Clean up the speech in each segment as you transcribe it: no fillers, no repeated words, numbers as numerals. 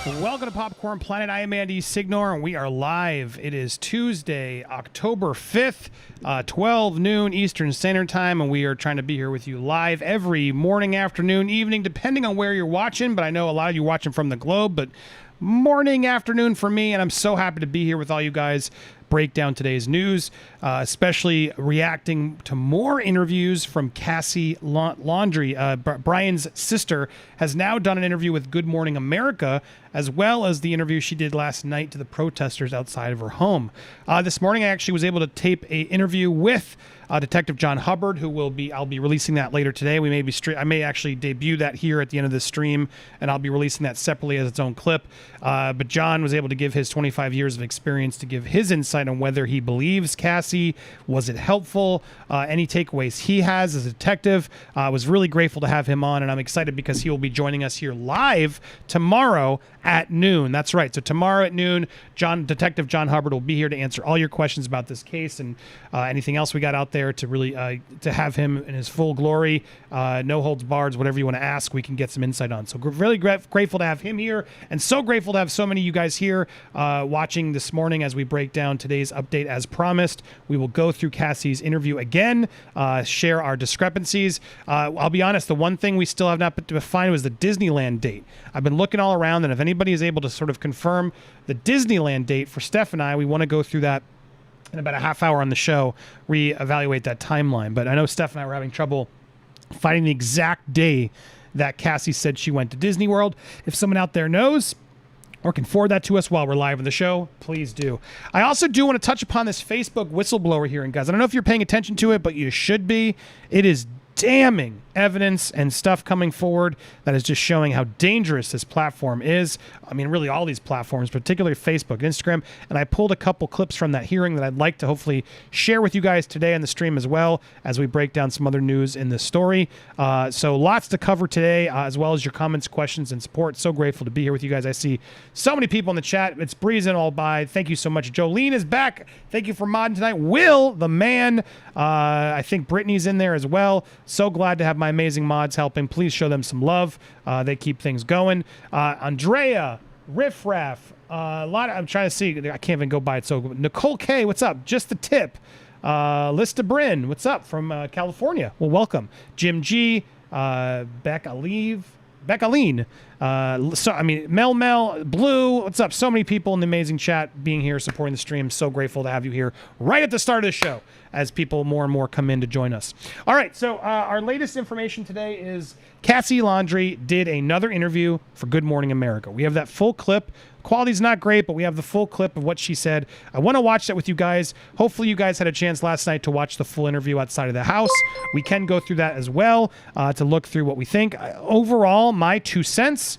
Welcome to Popcorn Planet. I am Andy Signore, and we are live. It is Tuesday, October 5th, 12 noon Eastern Standard Time, and we are trying to be here with you live every morning, afternoon, evening, depending on where you're watching, but I know a lot of you watching from the globe, but morning, afternoon for me, and I'm so happy to be here with all you guys. Break down today's news, especially reacting to more interviews from Cassie Laundrie. Brian's sister has now done an interview with Good Morning America, as well as the interview she did last night to the protesters outside of her home. This morning, I actually was able to tape an interview with Detective John Hubbard, I'll be releasing that later today. I may actually debut that here at the end of this stream, and I'll be releasing that separately as its own clip. But John was able to give his 25 years of experience to give his insight on whether he believes Cassie. Was it helpful? Any takeaways he has as a detective. I was really grateful to have him on, and I'm excited because he will be joining us here live tomorrow at noon. That's right. So tomorrow at noon, Detective John Hubbard will be here to answer all your questions about this case and anything else we got out there to really to have him in his full glory. No holds barred, whatever you want to ask, we can get some insight on. So we're really grateful to have him here, and so grateful to have so many of you guys here watching this morning as we break down today's update as promised. We will go through Cassie's interview again, share our discrepancies. I'll be honest, the one thing we still have not defined was the Disneyland date. I've been looking all around, and if anybody is able to sort of confirm the Disneyland date for Steph and I, we want to go through that in about a half hour on the show, reevaluate that timeline. But I know Steph and I were having trouble finding the exact day that Cassie said she went to Disney World. If someone out there knows or can forward that to us while we're live on the show, please do. I also do want to touch upon this Facebook whistleblower hearing, guys. I don't know if you're paying attention to it, but you should be. It is damning evidence and stuff coming forward that is just showing how dangerous this platform is. I mean, really all these platforms, particularly Facebook and Instagram. And I pulled a couple clips from that hearing that I'd like to hopefully share with you guys today on the stream as well as we break down some other news in this story. So lots to cover today, as well as your comments, questions, and support. So grateful to be here with you guys. I see so many people in the chat. It's breezing all by. Thank you so much. Jolene is back. Thank you for modding tonight. Will, the man. I think Brittany's in there as well. So glad to have my amazing mods helping. Please show them some love. They keep things going. Andrea, Riff Raff, I'm trying to see. I can't even go by it. So Nicole K, what's up? Just the tip. Lista Bryn, what's up from California? Well, welcome. Jim G, Becca Lean. Mel, Blue, what's up? So many people in the amazing chat being here, supporting the stream. So grateful to have you here right at the start of the show as people more and more come in to join us. All right, so our latest information today is Cassie Laundrie did another interview for Good Morning America. We have that full clip. Quality's not great, but we have the full clip of what she said. I want to watch that with you guys. Hopefully you guys had a chance last night to watch the full interview outside of the house. We can go through that as well to look through what we think. Overall, my 2 cents,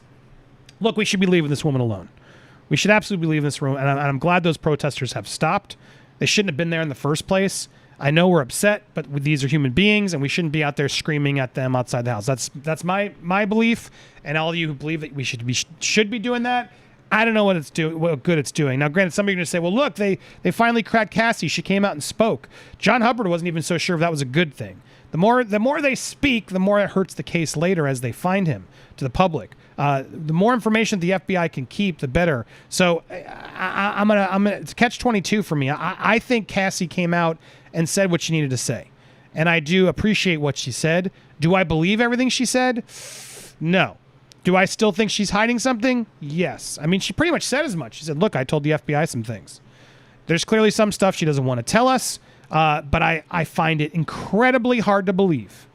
look, we should be leaving this woman alone. We should absolutely be leaving this room, and I'm glad those protesters have stopped. They shouldn't have been there in the first place. I know we're upset, but these are human beings, and we shouldn't be out there screaming at them outside the house. That's my belief, and all of you who believe that we should be doing that, I don't know what good it's doing. Now, granted, some of you are going to say, well, look, they finally cracked Cassie. She came out and spoke. John Hubbard wasn't even so sure if that was a good thing. The more they speak, the more it hurts the case later as they find him to the public. The more information the FBI can keep, the better. So I'm gonna it's catch-22 for me. I think Cassie came out and said what she needed to say, and I do appreciate what she said. Do I believe everything she said? No. Do I still think she's hiding something? Yes. I mean, she pretty much said as much. She said, look, I told the FBI some things. There's clearly some stuff she doesn't want to tell us, but I find it incredibly hard to believe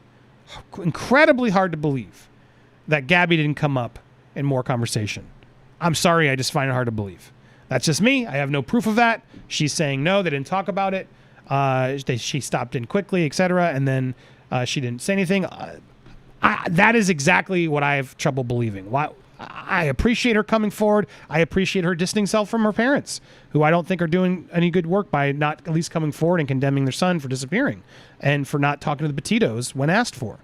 that Gabby didn't come up in more conversation. I'm sorry, I just find it hard to believe. That's just me. I have no proof of that. She's saying no, they didn't talk about it. She stopped in quickly, etc., and then she didn't say anything. That is exactly what I have trouble believing. Why? I appreciate her coming forward. I appreciate her distancing herself from her parents, who I don't think are doing any good work by not at least coming forward and condemning their son for disappearing and for not talking to the Petitos when asked for.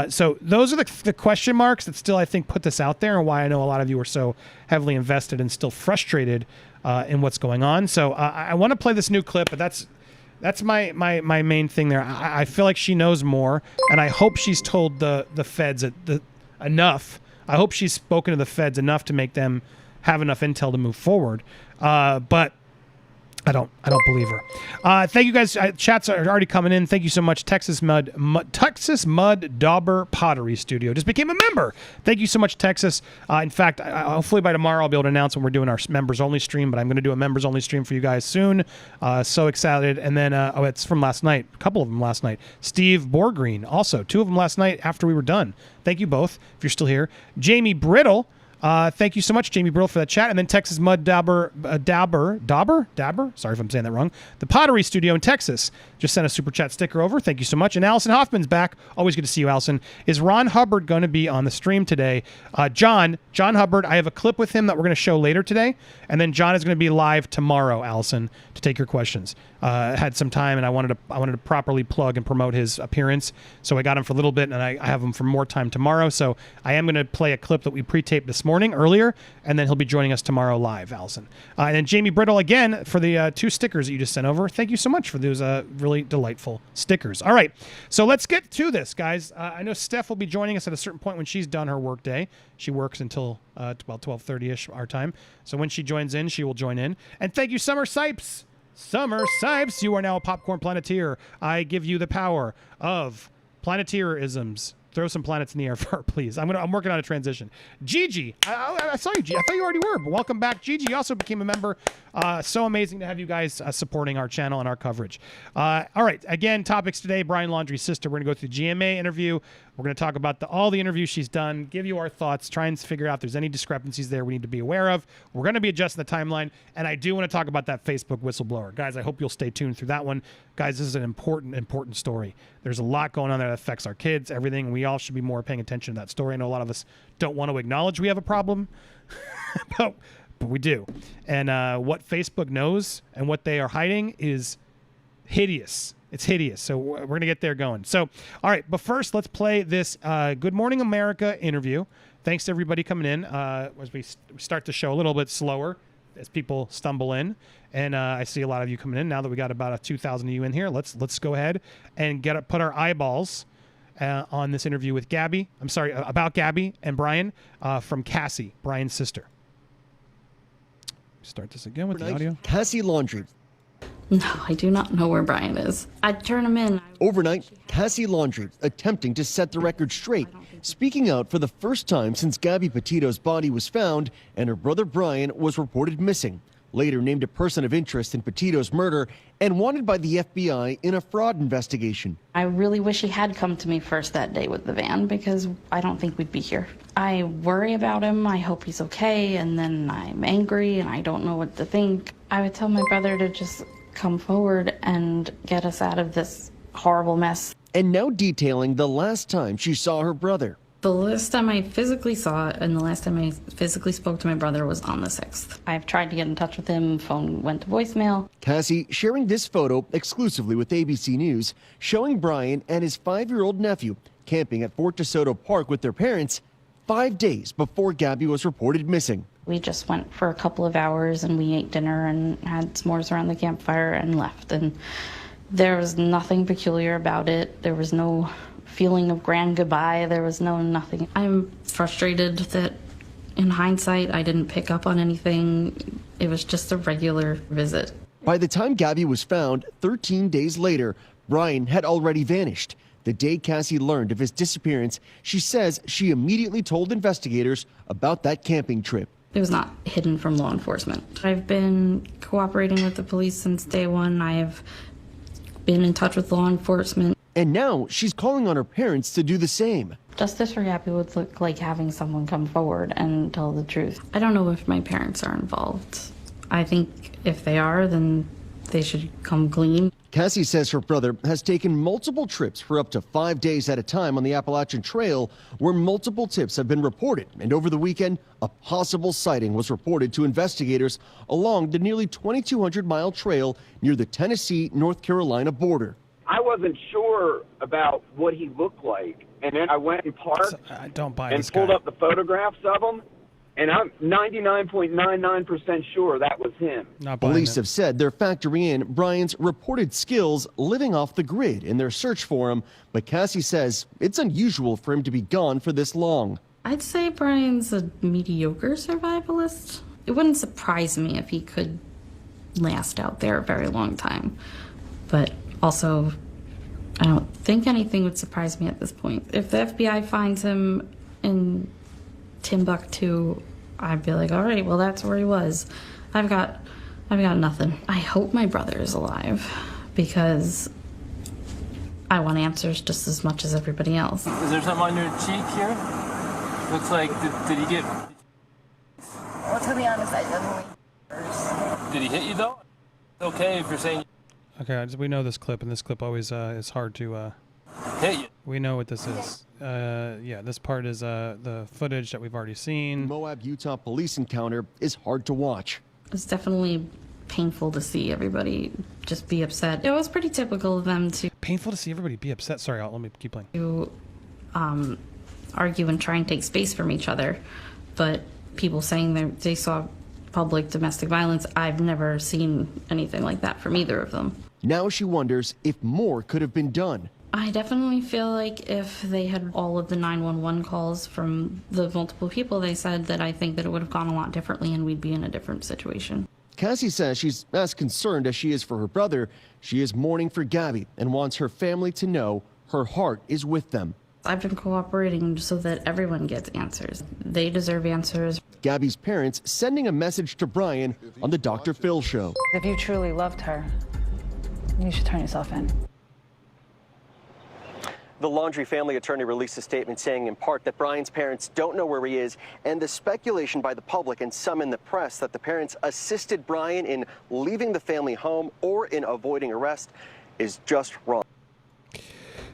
So those are the question marks that still, I think, put this out there, and why I know a lot of you are so heavily invested and still frustrated in what's going on. So I want to play this new clip, but that's my main thing there. I feel like she knows more, and I hope she's told the feds enough. I hope she's spoken to the feds enough to make them have enough intel to move forward. But I don't believe her. Thank you guys. Chats are already coming in. Thank you so much. Texas Mud Dauber Pottery Studio just became a member. Thank you so much, Texas. In fact, hopefully by tomorrow I'll be able to announce when we're doing our members only stream, but I'm going to do a members only stream for you guys soon. So excited. And then, it's from last night. A couple of them last night. Steve Borgreen, also. 2 of them last night after we were done. Thank you both, if you're still here. Jamie Brittle. Thank you so much, Jamie Brill, for that chat. And then Texas Mud Dauber, sorry if I'm saying that wrong. The Pottery Studio in Texas just sent a super chat sticker over. Thank you so much. And Allison Hoffman's back. Always good to see you, Allison. Is Ron Hubbard going to be on the stream today? John Hubbard, I have a clip with him that we're going to show later today. And then John is going to be live tomorrow, Allison, to take your questions. Had some time, and I wanted to properly plug and promote his appearance, so I got him for a little bit, and I have him for more time tomorrow. So I am going to play a clip that we pre-taped this morning earlier, and then he'll be joining us tomorrow live, Allison. And then Jamie Brittle again for the 2 stickers that you just sent over. Thank you so much for those really delightful stickers. All right, so let's get to this, guys. I know Steph will be joining us at a certain point when she's done her work day. She works until about 12:30ish our time. So when she joins in, she will join in. And thank you, Summer Sipes. Summer Sipes, you are now a Popcorn Planeteer. I give you the power of Planeteerisms. Throw some planets in the air for her, please. I'm working on a transition. Gigi, I saw you, Gigi. I thought you already were, but welcome back. Gigi also became a member. So amazing to have you guys supporting our channel and our coverage. All right, again, topics today. Brian Laundrie's sister. We're going to go through the GMA interview. We're going to talk about all the interviews she's done, give you our thoughts, try and figure out if there's any discrepancies there we need to be aware of. We're going to be adjusting the timeline, and I do want to talk about that Facebook whistleblower. Guys, I hope you'll stay tuned through that one. Guys, this is an important story. There's a lot going on there that affects our kids, everything. We all should be more paying attention to that story. I know a lot of us don't want to acknowledge we have a problem, but we do. And what Facebook knows and what they are hiding is hideous. It's hideous. So we're going to get there going. So, all right. But first, let's play this Good Morning America interview. Thanks to everybody coming in as we start the show a little bit slower as people stumble in. And I see a lot of you coming in now that we got about 2,000 of you in here. Let's go ahead and put our eyeballs on this interview with Gabby. I'm sorry, about Gabby and Brian from Cassie, Brian's sister. Start this again with the audio. Cassie Laundrie. No, I do not know where Brian is. I'd turn him in. Overnight, Cassie Laundrie attempting to set the record straight, speaking out for the first time since Gabby Petito's body was found and her brother Brian was reported missing. Later named a person of interest in Petito's murder and wanted by the FBI in a fraud investigation. I really wish he had come to me first that day with the van, because I don't think we'd be here. I worry about him. I hope he's okay, and then I'm angry and I don't know what to think. I would tell my brother to just come forward and get us out of this horrible mess. And now detailing the last time she saw her brother. The last time I physically saw it and the last time I physically spoke to my brother was on the 6th. I've tried to get in touch with him. Phone went to voicemail. Cassie sharing this photo exclusively with ABC News, showing Brian and his 5-year-old nephew camping at Fort DeSoto Park with their parents 5 days before Gabby was reported missing. We just went for a couple of hours and we ate dinner and had s'mores around the campfire and left. And there was nothing peculiar about it. There was no feeling of grand goodbye. There was nothing. I'm frustrated that in hindsight I didn't pick up on anything. It was just a regular visit. By the time Gabby was found 13 days later, Brian had already vanished. The day Cassie learned of his disappearance, she says she immediately told investigators about that camping trip. It was not hidden from law enforcement. I've been cooperating with the police since day one. I have been in touch with law enforcement. And now she's calling on her parents to do the same. Justice for Gabby would look like having someone come forward and tell the truth. I don't know if my parents are involved. I think if they are, then they should come clean. Cassie says her brother has taken multiple trips for up to 5 days at a time on the Appalachian Trail, where multiple tips have been reported. And over the weekend, a possible sighting was reported to investigators along the nearly 2,200-mile trail near the Tennessee-North Carolina border. I wasn't sure about what he looked like, and then I went and parked and pulled up the photographs of him, and I'm 99.99% sure that was him. Police have said they're factoring in Brian's reported skills living off the grid in their search for him, but Cassie says it's unusual for him to be gone for this long. I'd say Brian's a mediocre survivalist. It wouldn't surprise me if he could last out there a very long time. But also, I don't think anything would surprise me at this point. If the FBI finds him in Timbuktu, I'd be like, all right, well, that's where he was. I've got nothing. I hope my brother is alive because I want answers just as much as everybody else. Is there something on your cheek here? Looks like, did he get... Well, to be honest, I definitely... Did he hit you, though? It's okay if you're saying... Okay, we know this clip, and this clip always is hard to... hit you. We know what this is. Yeah, this part is the footage that we've already seen. Moab, Utah police encounter is hard to watch. It's definitely painful to see everybody just be upset. It was pretty typical of them to... Painful to see everybody be upset? Sorry, let me keep playing. To argue and try and take space from each other. But people saying they saw public domestic violence, I've never seen anything like that from either of them. Now she wonders if more could have been done. I definitely feel like if they had all of the 911 calls from the multiple people they said, that I think that it would have gone a lot differently and we'd be in a different situation. Cassie says she's as concerned as she is for her brother. She is mourning for Gabby and wants her family to know her heart is with them. I've been cooperating so that everyone gets answers. They deserve answers. Gabby's parents sending a message to Brian on the Dr. Phil show. If you truly loved her, you should turn yourself in. The Laundrie family attorney released a statement saying in part that Brian's parents don't know where he is, and the speculation by the public and some in the press that the parents assisted Brian in leaving the family home or in avoiding arrest is just wrong.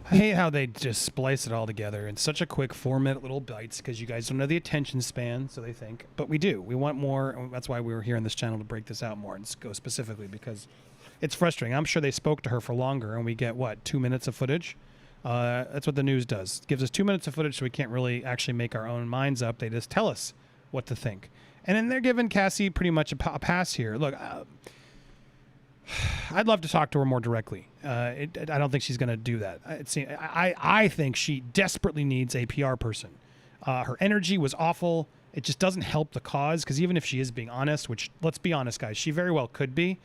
I hate how they just splice it all together in such a quick 4-minute little bites because you guys don't know the attention span, so they think. But we do. We want more, and that's why we were here on this channel to break this out more and go specifically because it's frustrating. I'm sure they spoke to her for longer, and we get, what, 2 minutes of footage? That's what the news does. It gives us 2 minutes of footage so we can't really actually make our own minds up. They just tell us what to think. And then they're giving Cassie pretty much a pass here. Look, I'd love to talk to her more directly. I don't think she's going to do that. I think she desperately needs a PR person. Her energy was awful. It just doesn't help the cause because even if she is being honest, which let's be honest, guys, she very well could be,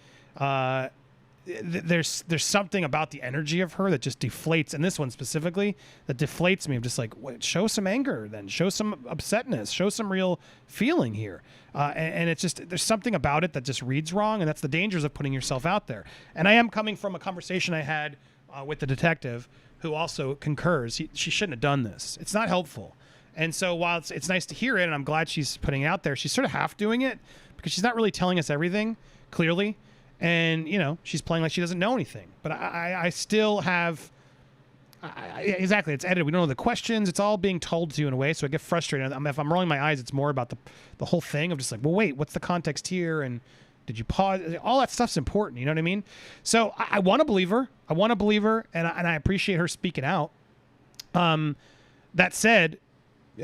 there's something about the energy of her that just deflates, and this one specifically that deflates me. I'm just like, show some anger, then show some upsetness, show some real feeling here, and it's just there's something about it that just reads wrong, and that's the dangers of putting yourself out there. And I am coming from a conversation I had with the detective who also concurs. She shouldn't have done this. It's not helpful. And so while it's nice to hear it, and I'm glad she's putting it out there, she's sort of half doing it because she's not really telling us everything clearly. And, you know, she's playing like she doesn't know anything. But I still have... exactly, it's edited. We don't know the questions. It's all being told to you in a way, so I get frustrated. If I'm rolling my eyes, it's more about the whole thing of just like, well, wait, what's the context here? And did you pause? All that stuff's important, you know what I mean? So I want to believe her. I want to believe her, and I appreciate her speaking out. That said,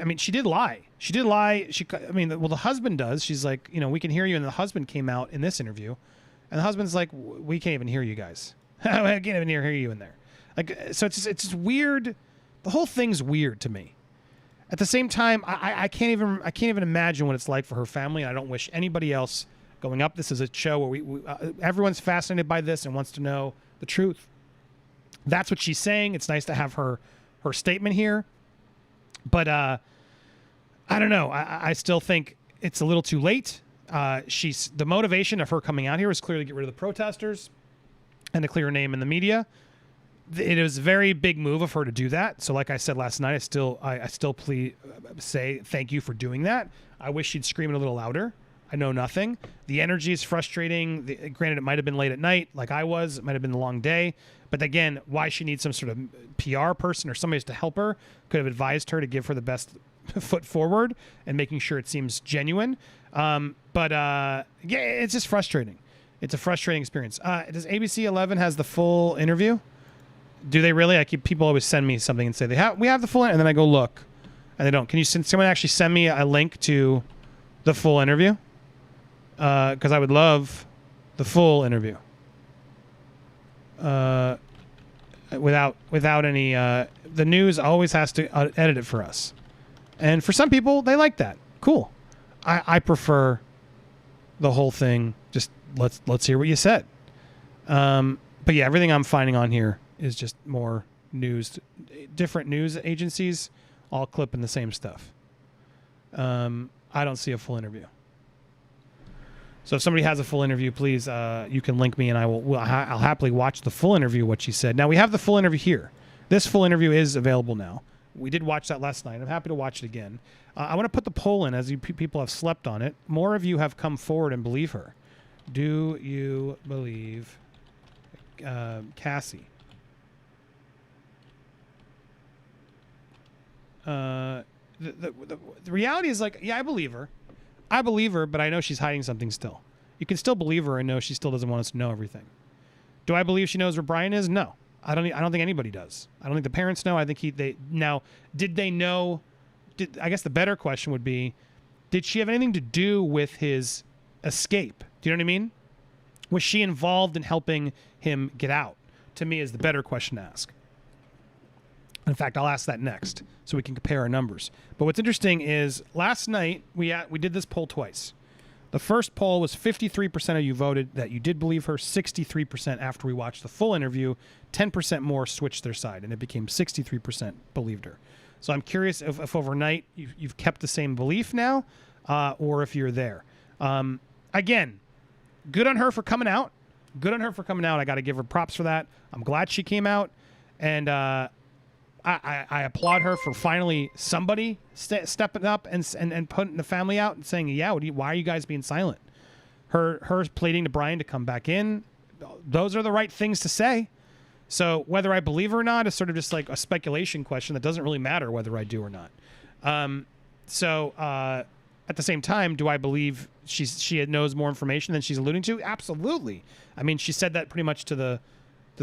I mean, she did lie. She did lie. The husband does. She's like, you know, we can hear you, and the husband came out in this interview. And the husband's like, we can't even hear you guys. I can't even hear you in there. Like, so it's just weird. The whole thing's weird to me. At the same time, I can't even imagine what it's like for her family. And I don't wish anybody else going up. This is a show where everyone's fascinated by this and wants to know the truth. That's what she's saying. It's nice to have her statement here. But I don't know. I still think it's a little too late. The motivation of her coming out here is clearly to get rid of the protesters and to clear her name in the media. It was a very big move of her to do that. So like I said last night, I still say thank you for doing that. I wish she'd scream it a little louder. I know nothing. The energy is frustrating. Granted, it might have been late at night like I was. It might have been a long day. But again, why she needs some sort of PR person or somebody to help her, could have advised her to give her the best foot forward and making sure it seems genuine. Yeah, it's just frustrating. It's a frustrating experience. Does ABC 11 has the full interview? Do they really? People always send me something and say we have the full, and then I go look, and they don't. Can someone actually send me a link to the full interview? Because I would love the full interview. Without any, the news always has to edit it for us, and for some people they like that. Cool. I prefer the whole thing. Just let's hear what you said. But yeah, everything I'm finding on here is just more news, different news agencies all clipping the same stuff. I don't see a full interview. So if somebody has a full interview, please, you can link me and I'll happily watch the full interview, what she said. Now, we have the full interview here. This full interview is available now. We did watch that last night. I'm happy to watch it again. I want to put the poll in as you people have slept on it. More of you have come forward and believe her. Do you believe Cassie? The reality is, like, yeah, I believe her. But I know she's hiding something still. You can still believe her and know she still doesn't want us to know everything. Do I believe she knows where Brian is? No. I don't think anybody does. I don't think the parents know. I think did they know? I guess the better question would be, did she have anything to do with his escape? Do you know what I mean? Was she involved in helping him get out? To me, is the better question to ask. In fact, I'll ask that next so we can compare our numbers. But what's interesting is last night we did this poll twice. The first poll was 53% of you voted that you did believe her, 63% after we watched the full interview, 10% more switched their side, and it became 63% believed her. So I'm curious if overnight you've kept the same belief now, or if you're there. Again, good on her for coming out. I got to give her props for that. I'm glad she came out, and I applaud her for finally somebody stepping up and putting the family out and saying, yeah, why are you guys being silent? Her pleading to Brian to come back in, those are the right things to say. So whether I believe her or not is sort of just like a speculation question that doesn't really matter whether I do or not. At the same time, do I believe she knows more information than she's alluding to? Absolutely. I mean, she said that pretty much to the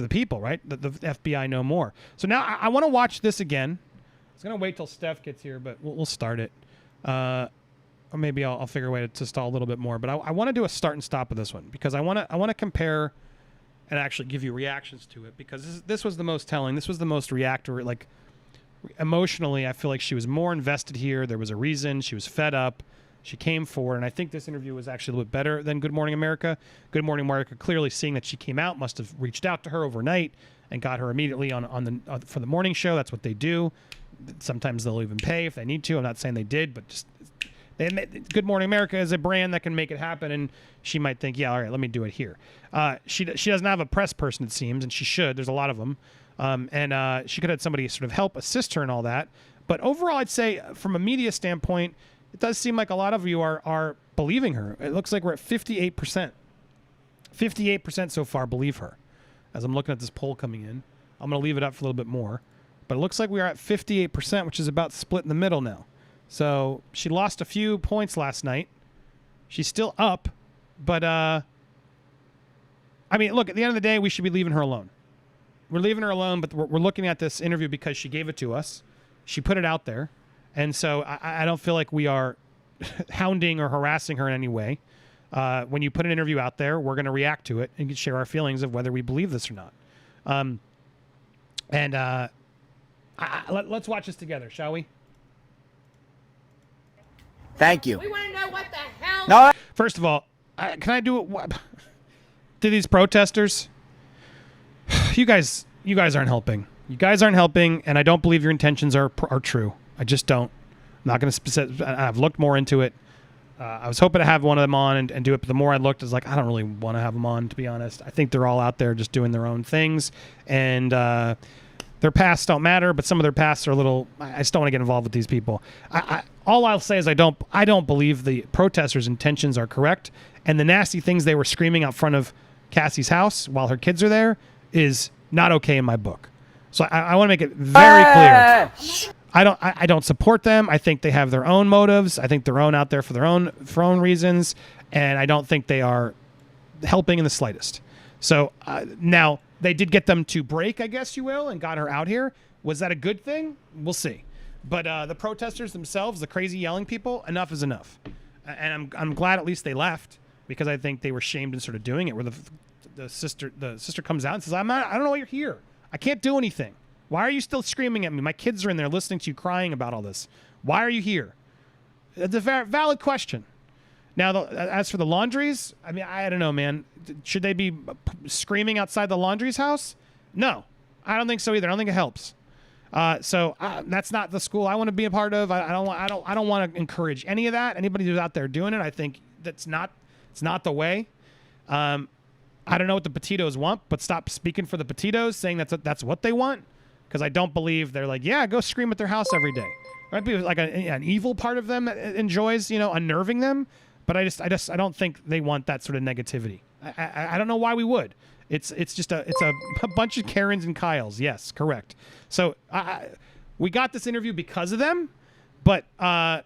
people, right? The FBI know more. So now I want to watch this again. I was going to wait till Steph gets here, but we'll start it. Or maybe I'll figure a way to stall a little bit more. But I want to do a start and stop of this one because I want to compare and actually give you reactions to it, because this was the most telling. This was the most reactor. Like, emotionally, I feel like she was more invested here. There was a reason. She was fed up. She came forward, and I think this interview was actually a little bit better than Good Morning America. Good Morning America, clearly seeing that she came out, must have reached out to her overnight and got her immediately for the morning show. That's what they do. Sometimes they'll even pay if they need to. I'm not saying they did, but just Good Morning America is a brand that can make it happen, and she might think, yeah, all right, let me do it here. She doesn't have a press person, it seems, and she should. There's a lot of them. And she could have somebody sort of help assist her and all that. But overall, I'd say from a media standpoint, it does seem like a lot of you are believing her. It looks like we're at 58%. 58% so far believe her. As I'm looking at this poll coming in, I'm going to leave it up for a little bit more. But it looks like we are at 58%, which is about split in the middle now. So she lost a few points last night. She's still up. But, I mean, look, at the end of the day, we should be leaving her alone. We're leaving her alone, but we're looking at this interview because she gave it to us. She put it out there. And so I don't feel like we are hounding or harassing her in any way. When you put an interview out there, we're going to react to it and share our feelings of whether we believe this or not. Let's watch this together, shall we? Thank you. We want to know what the hell. No. First of all, can I do it? To these protesters, you guys aren't helping. You guys aren't helping, and I don't believe your intentions are true. I just don't. I'm not going to. I've looked more into it. I was hoping to have one of them on and do it, but the more I looked, I was like, I don't really want to have them on, to be honest. I think they're all out there just doing their own things, and their pasts don't matter, but some of their pasts are a little. I just don't want to get involved with these people. All I'll say is I don't believe the protesters' intentions are correct, and the nasty things they were screaming out front of Cassie's house while her kids are there is not okay in my book. So I want to make it very clear. I don't support them. I think they have their own motives. I think they're out there for their own reasons, and I don't think they are helping in the slightest. So now they did get them to break, I guess you will, and got her out here. Was that a good thing? We'll see. But the protesters themselves, the crazy yelling people, enough is enough. And I'm glad at least they left, because I think they were shamed in sort of doing it. Where the sister comes out and says, I don't know why you're here. I can't do anything. Why are you still screaming at me? My kids are in there listening to you crying about all this. Why are you here? It's a very valid question. Now, as for the Laundries, I mean, I don't know, man. Should they be screaming outside the Laundries house? No, I don't think so either. I don't think it helps. So that's not the school I want to be a part of. I don't want to encourage any of that. Anybody who's out there doing it, I think it's not the way. I don't know what the Petitos want, but stop speaking for the Petitos, saying that's what they want, because I don't believe they're like, yeah, go scream at their house every day. Might be like an evil part of them that enjoys, unnerving them. But I don't think they want that sort of negativity. I don't know why we would. It's just a bunch of Karens and Kyles. Yes, correct. So we got this interview because of them, but I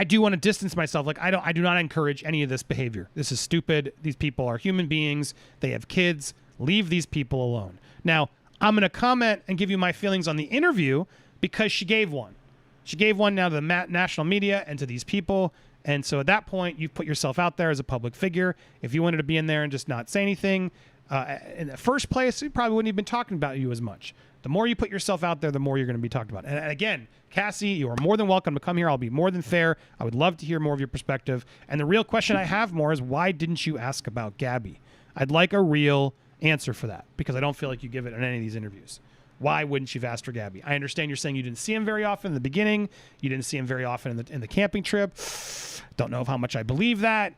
do want to distance myself. Like I do not encourage any of this behavior. This is stupid. These people are human beings. They have kids. Leave these people alone. Now I'm going to comment and give you my feelings on the interview because she gave one. She gave one now to the national media and to these people. And so at that point, you've put yourself out there as a public figure. If you wanted to be in there and just not say anything, in the first place, we probably wouldn't have been talking about you as much. The more you put yourself out there, the more you're going to be talked about. And again, Cassie, you are more than welcome to come here. I'll be more than fair. I would love to hear more of your perspective. And the real question I have more is, why didn't you ask about Gabby? I'd like a real answer for that, because I don't feel like you give it in any of these interviews. Why wouldn't you have asked for Gabby? I understand you're saying you didn't see him very often in the beginning. You didn't see him very often in the camping trip. Don't know how much I believe that.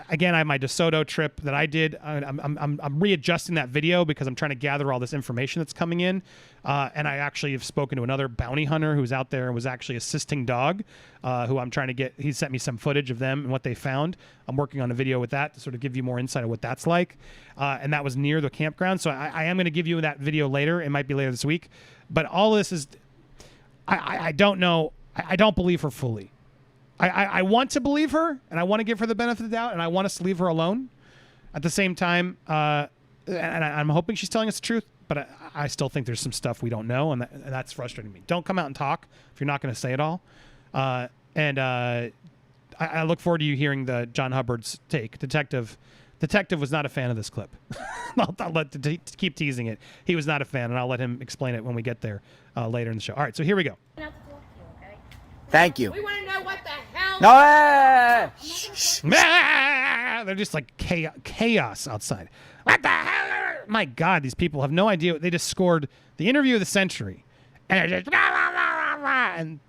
Again, I have my DeSoto trip that I did. I'm readjusting that video because I'm trying to gather all this information that's coming in. And I actually have spoken to another bounty hunter who's out there and was actually assisting Dog, who I'm trying to get. He sent me some footage of them and what they found. I'm working on a video with that to sort of give you more insight of what that's like. And that was near the campground. So I am going to give you that video later. It might be later this week. But all this is, I don't know. I don't believe her fully. I want to believe her, and I want to give her the benefit of the doubt, and I want us to leave her alone. At the same time, and I'm hoping she's telling us the truth, but I still think there's some stuff we don't know, and that's frustrating me. Don't come out and talk if you're not going to say it all. And I look forward to you hearing the John Hubbard's take. Detective was not a fan of this clip. I'll keep teasing it. He was not a fan, and I'll let him explain it when we get there later in the show. All right, so here we go. Thank you. We want to know what the hell. No! They're just like chaos outside. What the hell? My God, these people have no idea. They just scored the interview of the century. And they're just... And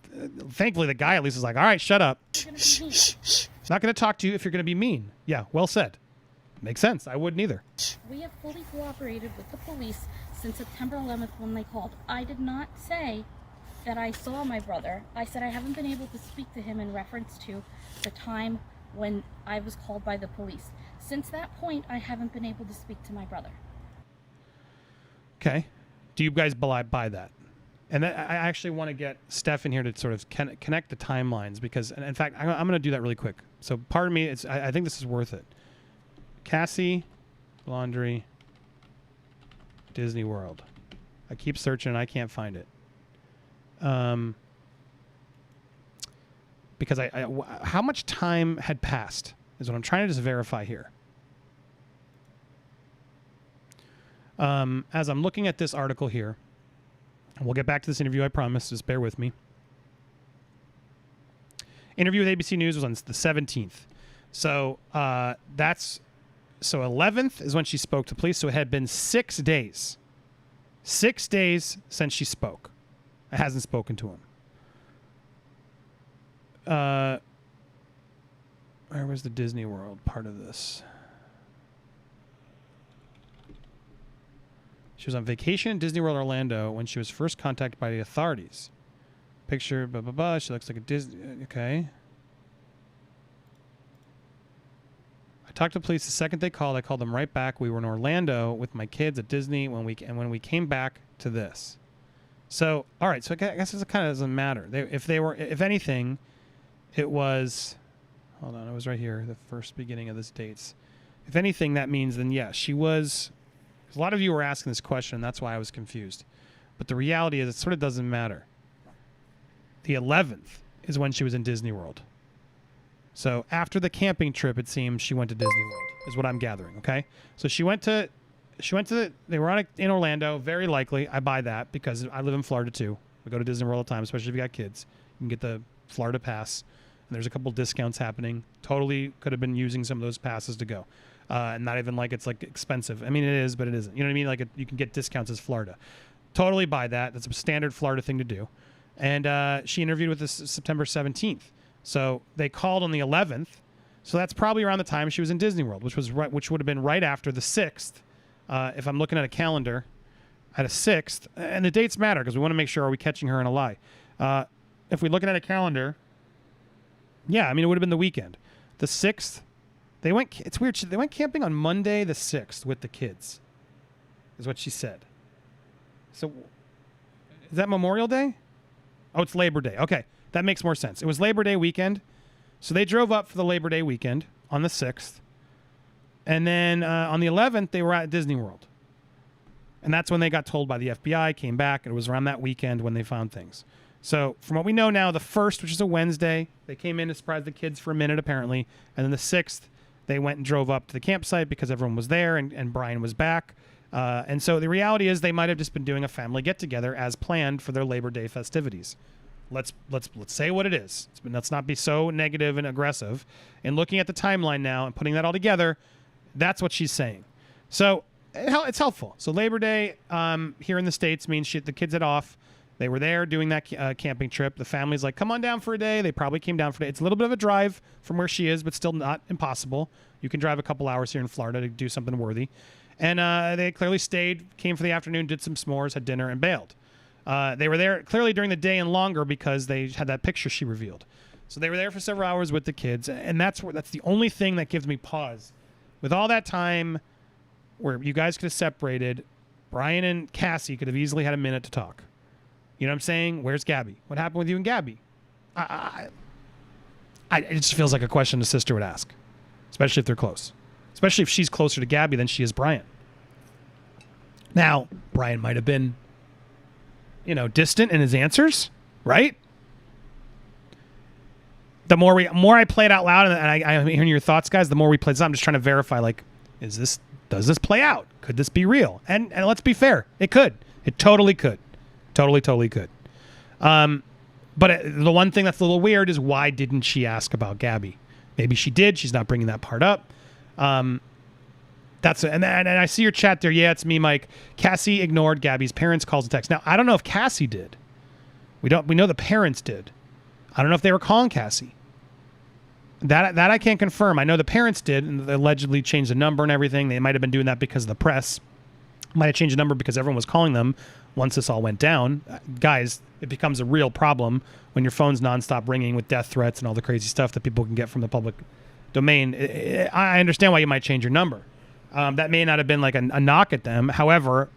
thankfully, the guy at least is like, all right, shut up. He's not going to talk to you if you're going to be mean. Yeah, well said. Makes sense. I wouldn't either. We have fully cooperated with the police since September 11th when they called. I did not say that I saw my brother. I said I haven't been able to speak to him in reference to the time when I was called by the police. Since that point, I haven't been able to speak to my brother. Okay. Do you guys buy that? And I actually want to get Steph in here to sort of connect the timelines because, and in fact, I'm going to do that really quick. So pardon me, I think this is worth it. Cassie Laundrie, Disney World. I keep searching and I can't find it. Because how much time had passed is what I'm trying to just verify here. As I'm looking at this article here, and we'll get back to this interview, I promise, just bear with me. Interview with ABC News was on the 17th. So that's 11th is when she spoke to police. So it had been 6 days. 6 days since she spoke. It hasn't spoken to him. Where was the Disney World part of this? She was on vacation in Disney World Orlando when she was first contacted by the authorities. Picture, blah, blah, blah. She looks like a Disney... Okay. I talked to police the second they called. I called them right back. We were in Orlando with my kids at Disney when we came back to this. So, all right. So I guess it kind of doesn't matter. If anything, it was... Hold on. It was right here. The first beginning of this dates. If anything, that means then, yes, she was... A lot of you were asking this question, and that's why I was confused. But the reality is it sort of doesn't matter. The 11th is when she was in Disney World. So after the camping trip, it seems she went to Disney World, is what I'm gathering, okay? So they were in Orlando, very likely. I buy that because I live in Florida too. We go to Disney World all the time, especially if you got kids. You can get the Florida pass. And there's a couple discounts happening. Totally could have been using some of those passes to go. And not even like it's like expensive. I mean, it is, but it isn't. You know what I mean? Like you can get discounts as Florida. Totally buy that. That's a standard Florida thing to do. And she interviewed with us September 17th. So they called on the 11th. So that's probably around the time she was in Disney World, which would have been right after the 6th. If I'm looking at a calendar, at a 6th, and the dates matter because we want to make sure, are we catching her in a lie? If we're looking at a calendar, yeah, I mean, it would have been the weekend. The 6th, it's weird, they went camping on Monday the 6th with the kids, is what she said. So, is that Memorial Day? Oh, it's Labor Day. Okay, that makes more sense. It was Labor Day weekend, so they drove up for the Labor Day weekend on the 6th, and then on the 11th, they were at Disney World. And that's when they got told by the FBI, came back, and it was around that weekend when they found things. So from what we know now, the 1st, which is a Wednesday, they came in to surprise the kids for a minute, apparently. And then the 6th, they went and drove up to the campsite because everyone was there and Brian was back. And so the reality is they might have just been doing a family get-together as planned for their Labor Day festivities. Let's say what it is. Let's not be so negative and aggressive. And looking at the timeline now and putting that all together, that's what she's saying. So it's helpful. So Labor Day here in the States means the kids had off. They were there doing that camping trip. The family's like, come on down for a day. They probably came down for a day. It's a little bit of a drive from where she is, but still not impossible. You can drive a couple hours here in Florida to do something worthy. And they clearly stayed, came for the afternoon, did some s'mores, had dinner, and bailed. They were there clearly during the day and longer because they had that picture she revealed. So they were there for several hours with the kids, and that's the only thing that gives me pause. With all that time where you guys could have separated, Brian and Cassie could have easily had a minute to talk. You know what I'm saying? Where's Gabby? What happened with you and Gabby? It just feels like a question a sister would ask, especially if they're close. Especially if she's closer to Gabby than she is Brian. Now, Brian might have been, distant in his answers, right? The more I play it out loud and I'm hearing your thoughts, guys, the more we play this, I'm just trying to verify, does this play out? Could this be real? And let's be fair. It could. It totally could. Totally could. But the one thing that's a little weird is why didn't she ask about Gabby? Maybe she did. She's not bringing that part up. And I see your chat there. Yeah, it's me, Mike. Cassie ignored Gabby's parents' calls and texts. Now, I don't know if Cassie did. We know the parents did. I don't know if they were calling Cassie. That I can't confirm. I know the parents did, and they allegedly changed the number and everything. They might have been doing that because of the press. Might have changed the number because everyone was calling them once this all went down. Guys, it becomes a real problem when your phone's nonstop ringing with death threats and all the crazy stuff that people can get from the public domain. I understand why you might change your number. That may not have been like a knock at them. However,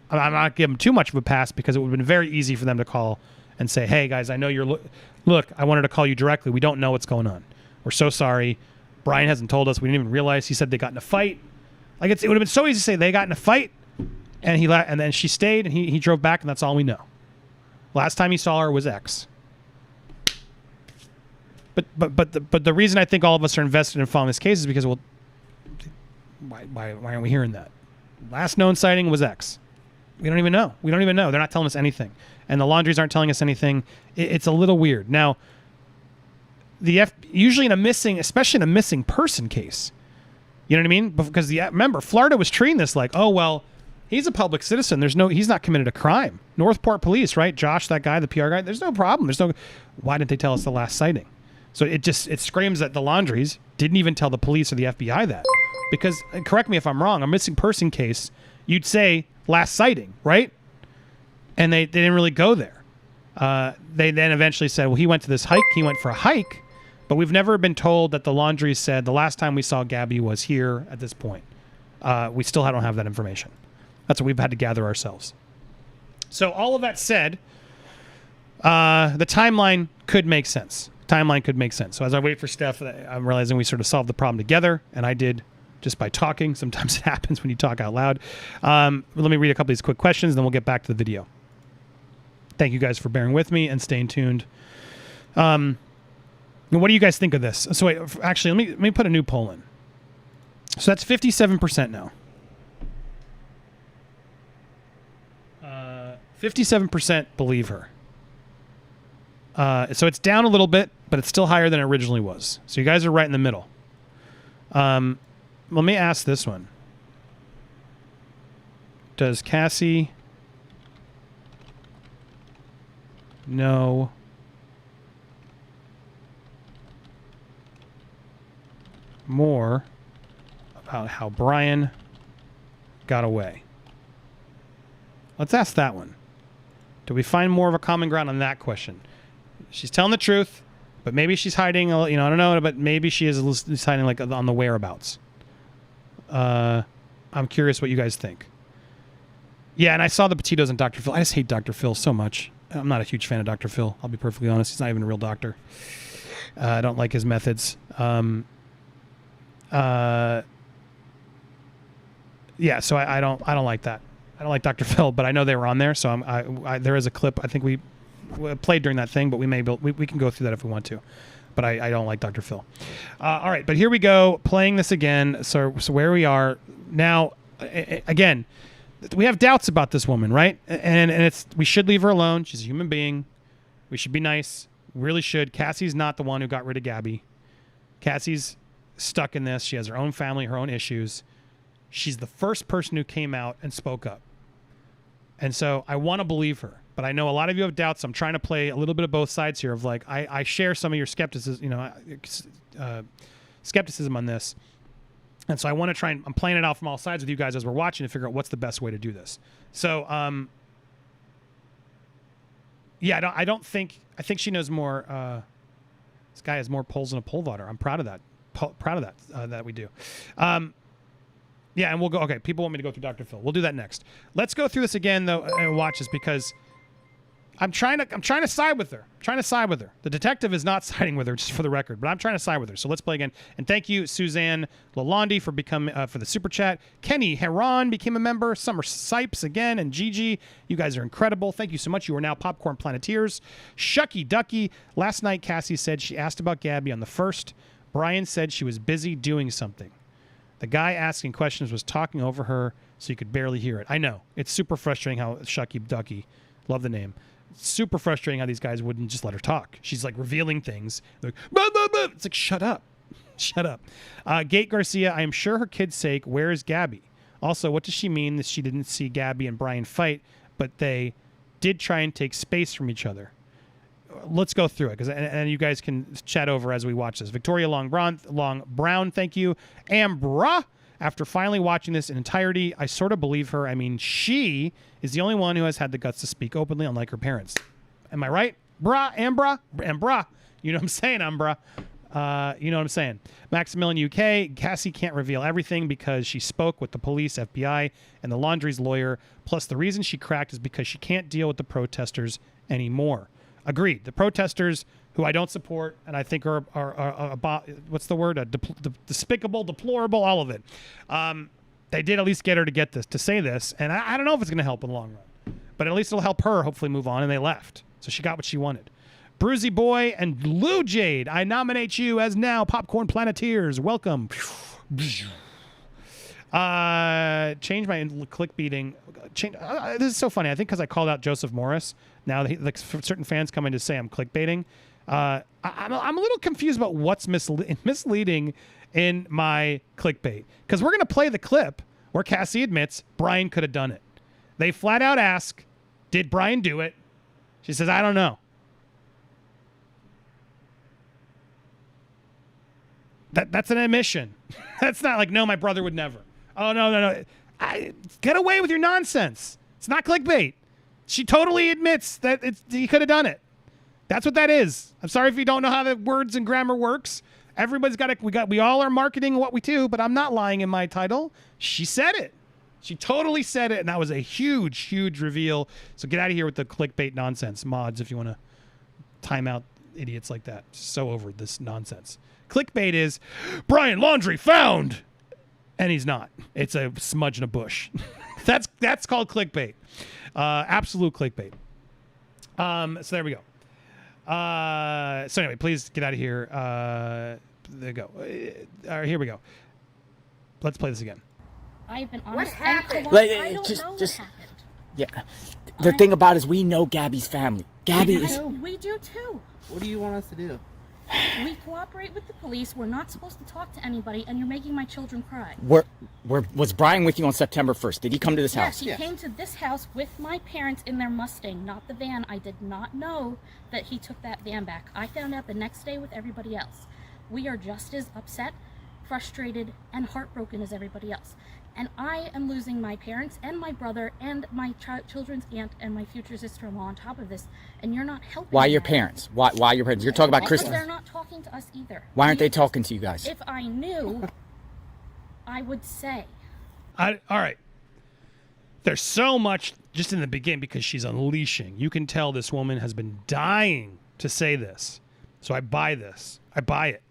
I'm not giving them too much of a pass because it would have been very easy for them to call and say, hey, guys, I know you're... Look, I wanted to call you directly. We don't know what's going on. We're so sorry. Brian hasn't told us. We didn't even realize. He said they got in a fight. It would have been so easy to say they got in a fight, and and then she stayed, and he drove back, and that's all we know. Last time he saw her was X. But the reason I think all of us are invested in following this case is because, well, why aren't we hearing that? Last known sighting was X. We don't even know. They're not telling us anything, and the Laundries aren't telling us anything. It's a little weird. Now, usually especially in a missing person case. You know what I mean? Because remember, Florida was treating this like, oh, well, he's a public citizen. He's not committed a crime. Northport Police, right? Josh, that guy, the PR guy, there's no problem. Why didn't they tell us the last sighting? So it screams that the Laundries didn't even tell the police or the FBI that. Because, correct me if I'm wrong, a missing person case, you'd say last sighting, right? And they didn't really go there. They then eventually said, well, he went to this hike. He went for a hike. But we've never been told that the Laundries said the last time we saw Gabby was here at this point. We still don't have that information. That's what we've had to gather ourselves. So all of that said, the timeline could make sense. So as I wait for Steph, I'm realizing we sort of solved the problem together, and I did just by talking. Sometimes it happens when you talk out loud. Let me read a couple of these quick questions, then we'll get back to the video. Thank you guys for bearing with me and staying tuned. What do you guys think of this? So wait, actually, let me put a new poll in. So that's 57% now. 57% believe her. So it's down a little bit, but it's still higher than it originally was. So you guys are right in the middle. Let me ask this one. Does Cassie know more about how Brian got away? Let's ask that one. Do we find more of a common ground on that question? She's telling the truth, but maybe she's hiding, I don't know, but maybe she is hiding like on the whereabouts. I'm curious what you guys think. Yeah, and I saw the Petitos and Dr. Phil. I just hate Dr. Phil so much. I'm not a huge fan of Dr. Phil. I'll be perfectly honest. He's not even a real doctor. I don't like his methods. Yeah, so I don't like that. I don't like Dr. Phil, but I know they were on there, so there is a clip. I think we played during that thing, but we can go through that if we want to. But I don't like Dr. Phil. All right, but here we go, playing this again. So where we are now, again, we have doubts about this woman, right? And we should leave her alone. She's a human being. We should be nice. We really should. Cassie's not the one who got rid of Gabby. Cassie's stuck in this. She has her own family, her own issues. She's the first person who came out and spoke up. And so I want to believe her. But I know a lot of you have doubts. I'm trying to play a little bit of both sides here of like, I share some of your skepticism on this. And so I want to try and I'm playing it out from all sides with you guys as we're watching to figure out what's the best way to do this. So, yeah, I think she knows more. This guy has more poles than a pole vaulter. I'm proud of that. That we do. Yeah, and we'll go. Okay, people want me to go through Dr. Phil. We'll do that next. Let's go through this again though and watch this because I'm trying to side with her. The detective is not siding with her, just for the record, but I'm trying to side with her. So let's play again. And thank you, Suzanne Lalonde, for for the super chat. Kenny Heron became a member. Summer Sipes again, and Gigi. You guys are incredible. Thank you so much. You are now Popcorn Planeteers. Shucky Ducky. Last night, Cassie said she asked about Gabby on the 1st. Brian said she was busy doing something. The guy asking questions was talking over her, so you could barely hear it. I know. It's super frustrating how Shucky Ducky, love the name. Super frustrating how these guys wouldn't just let her talk. She's like revealing things. They're like, bah, bah, bah. It's like, shut up. Shut up. Gate Garcia, I am sure her kid's sake, where is Gabby? Also, what does she mean that she didn't see Gabby and Brian fight, but they did try and take space from each other? Let's go through it, and you guys can chat over as we watch this. Victoria Long Brown, thank you. Ambra, after finally watching this in entirety, I sort of believe her. I mean, she is the only one who has had the guts to speak openly, unlike her parents. Am I right? Ambra? You know what I'm saying, Ambra? You know what I'm saying. Maximilian UK, Cassie can't reveal everything because she spoke with the police, FBI, and the Laundrie's lawyer. Plus, the reason she cracked is because she can't deal with the protesters anymore. Agreed. The protesters, who I don't support, and I think are what's the word? Despicable, deplorable, all of it. They did at least get her to say this, and I don't know if it's going to help in the long run, but at least it'll help her hopefully move on. And they left, so she got what she wanted. Bruisey Boy and Lou Jade, I nominate you as now Popcorn Planeteers. Welcome. Change my clickbaiting. This is so funny. I think because I called out Joseph Morris. Now, certain fans come in to say I'm clickbaiting. I'm a little confused about what's misleading in my clickbait. Because we're going to play the clip where Cassie admits Brian could have done it. They flat out ask, did Brian do it? She says, I don't know. That's an admission. That's not like, no, my brother would never. Oh, no. Get away with your nonsense. It's not clickbait. She totally admits that he could have done it. That's what that is. I'm sorry if you don't know how the words and grammar works. Everybody's we all are marketing what we do, but I'm not lying in my title. She said it. She totally said it, and that was a huge, huge reveal. So get out of here with the clickbait nonsense. Mods, if you want to time out idiots like that. So over this nonsense. Clickbait is Brian Laundrie found, and he's not. It's a smudge in a bush. That's called clickbait. Absolute clickbait. So there we go. So anyway, please get out of here. There you go. All right, here we go. Let's play this again. I've been honest. What happened? I don't know what happened. Yeah. The thing about it is we know Gabby's family. Gabby We do too. What do you want us to do? We cooperate with the police. We're not supposed to talk to anybody, and you're making my children cry. Was Brian with you on September 1st? Did he come to this house? Yes, he came to this house with my parents in their Mustang, not the van. I did not know that he took that van back. I found out the next day with everybody else. We are just as upset, frustrated, and heartbroken as everybody else. And I am losing my parents and my brother and my children's aunt and my future sister-in-law on top of this, and you're not helping. Why your parents? Why your parents? You're talking about Because Christmas. they're not talking to us either. Why aren't they talking to you guys? If I knew, I would say. All right. There's so much just in the beginning because she's unleashing. You can tell this woman has been dying to say this. So I buy this. I buy it.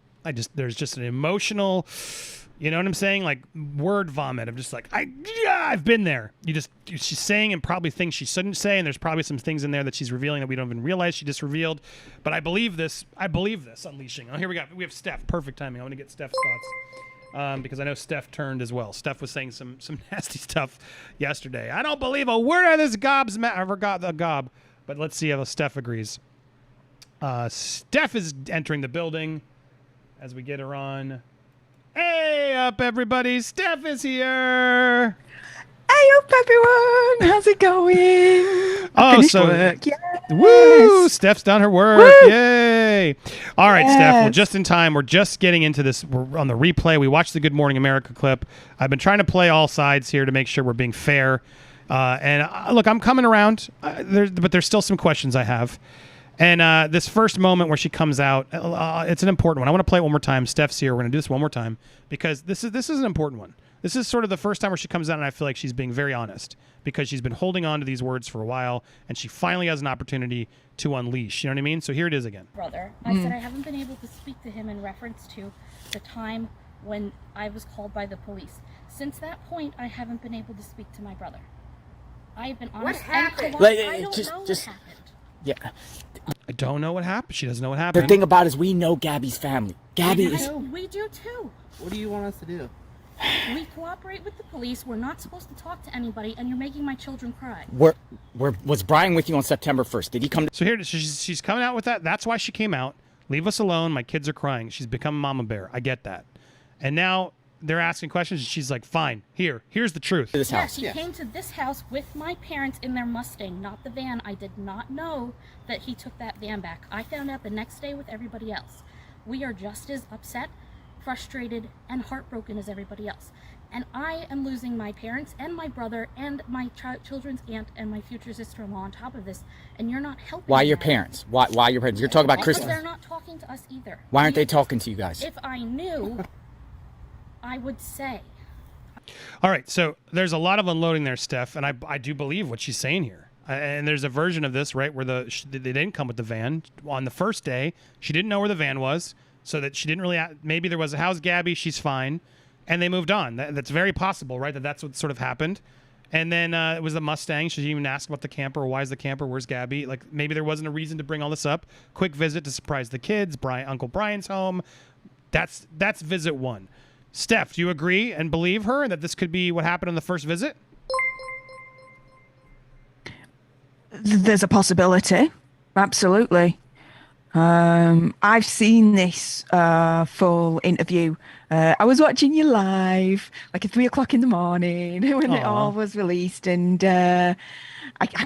There's just an emotional, you know what I'm saying? Like word vomit. I'm just like, I've been there. She's saying and probably things she shouldn't say. And there's probably some things in there that she's revealing that we don't even realize she just revealed. But I believe this unleashing. Oh, here we go. We have Steph. Perfect timing. I want to get Steph's thoughts. Because I know Steph turned as well. Steph was saying some nasty stuff yesterday. I don't believe a word of this gob's I forgot the gob. But let's see how Steph agrees. Steph is entering the building as we get her on. Hey up, everybody. Steph is here. Hey up, everyone. How's it going? Work. Yes. Woo! Steph's done her work. Woo! Yay! All right, yes. Steph, we're just in time. We're just getting into this. We're on the replay. We watched the Good Morning America clip. I've been trying to play all sides here to make sure we're being fair. Look, I'm coming around, but there's still some questions I have. And this first moment where she comes out, it's an important one. I want to play it one more time. Steph's here. We're going to do this one more time because this is an important one. This is sort of the first time where she comes out, and I feel like she's being very honest because she's been holding on to these words for a while, and she finally has an opportunity to unleash. You know what I mean? So here it is again. Brother, I said I haven't been able to speak to him in reference to the time when I was called by the police. Since that point, I haven't been able to speak to my brother. I have been honest and polite. I don't know what happened. Yeah. I don't know what happened. She doesn't know what happened. The thing about it is we know Gabby's family. We do too. What do you want us to do? We cooperate with the police. We're not supposed to talk to anybody, and you're making my children cry. Was Brian with you on September 1st? Did he come? So here she's coming out with that. That's why she came out. Leave us alone. My kids are crying. She's become a mama bear. I get that. And now they're asking questions, and she's like, fine, here's the truth. She came to this house with my parents in their Mustang, not the van. I did not know that he took that van back. I found out the next day with everybody else. We are just as upset, frustrated, and heartbroken as everybody else. And I am losing my parents and my brother and my children's aunt and my future sister-in-law on top of this, and you're not helping. Why your parents? Why your parents? You're talking about Christmas. Because they're not talking to us either. Why aren't they talking to you guys? If I knew, I would say. All right, so there's a lot of unloading there, Steph, and I do believe what she's saying here. And there's a version of this, right, where they didn't come with the van. On the first day, she didn't know where the van was, so that she didn't really maybe there was a how's Gabby, she's fine, and they moved on. That's very possible, right, that's what sort of happened. And then it was the Mustang. She didn't even ask about the camper. Why is the camper? Where's Gabby? Like, maybe there wasn't a reason to bring all this up. Quick visit to surprise the kids. Uncle Brian's home. That's visit one. Steph, do you agree and believe her that this could be what happened on the first visit? There's a possibility. Absolutely. I've seen this full interview. I was watching you live, like at 3:00 in the morning when it all was released, and I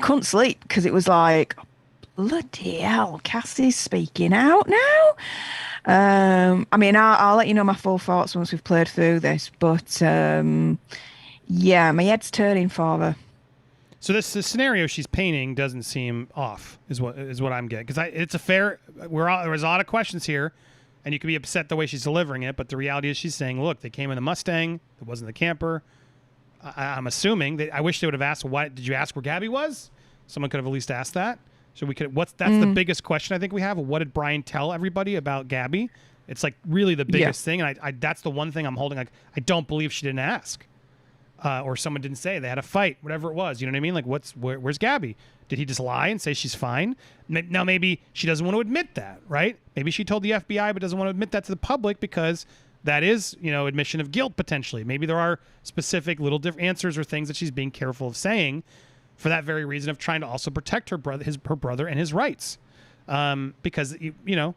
couldn't sleep because it was like, bloody hell, Cassie's speaking out now. I mean, I'll let you know my full thoughts once we've played through this, but yeah, my head's turning for her. So the scenario she's painting doesn't seem off, is what I'm getting. Because it's a fair. There's a lot of questions here, and you can be upset the way she's delivering it. But the reality is, she's saying, "Look, they came in the Mustang. It wasn't the camper." I'm assuming that I wish they would have asked, "Why did you ask where Gabby was?" Someone could have at least asked that. So we could. That's the biggest question I think we have. What did Brian tell everybody about Gabby? It's like really the biggest thing, and I that's the one thing I'm holding. Like, I don't believe she didn't ask. Or someone didn't say they had a fight, whatever it was. You know what I mean? Like, where's Gabby? Did he just lie and say she's fine? Now, maybe she doesn't want to admit that, right? Maybe she told the FBI but doesn't want to admit that to the public because that is, admission of guilt potentially. Maybe there are specific little different answers or things that she's being careful of saying. for that very reason of trying to also protect her brother and his rights. Because, you know,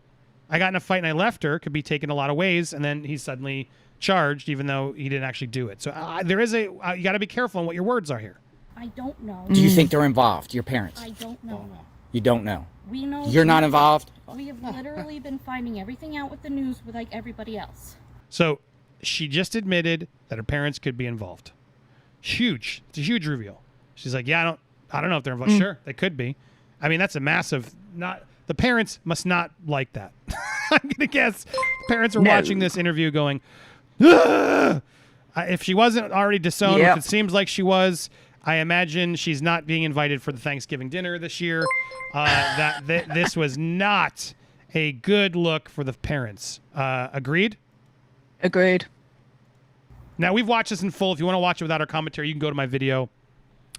I got in a fight and I left her could be taken a lot of ways, and then he's suddenly charged even though he didn't actually do it. So there is you got to be careful on what your words are here. I don't know. Do you think they're involved, your parents? I don't know. You don't know? We know. You're not involved? We have literally been finding everything out with the news with like everybody else. So she just admitted that her parents could be involved. Huge. It's a huge reveal. She's like, yeah, I don't know if they're involved. Sure, they could be. I mean, that's a massive, the parents must not like that. I'm going to guess parents are watching this interview going, ugh! If she wasn't already disowned, which it seems like she was, I imagine she's not being invited for the Thanksgiving dinner this year. This was not a good look for the parents. Agreed? Agreed. Now, we've watched this in full. If you want to watch it without our commentary, you can go to my video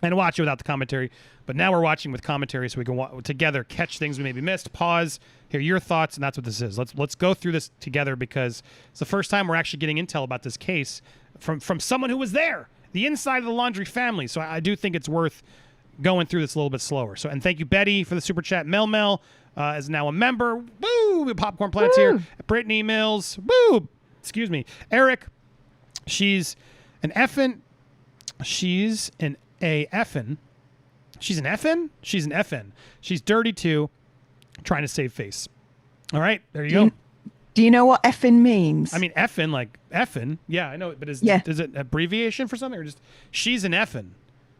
and watch it without the commentary. But now we're watching with commentary so we can together catch things we maybe missed, pause, hear your thoughts, and that's what this is. Let's go through this together because it's the first time we're actually getting intel about this case from someone who was there, the inside of the Laundrie family. So I do think it's worth going through this a little bit slower. So, and thank you, Betty, for the super chat. Mel is now a member. Woo! Popcorn Planeteer. Brittany Mills. Woo! Excuse me. Eric. She's an effin'. She's an effin'. She's an effin'? She's an effin'. She's dirty too, trying to save face. All right, there you go. Do you know what effin' means? I mean, effin', like effin'. Yeah, I know it, but is it abbreviation for something or just she's an effin'?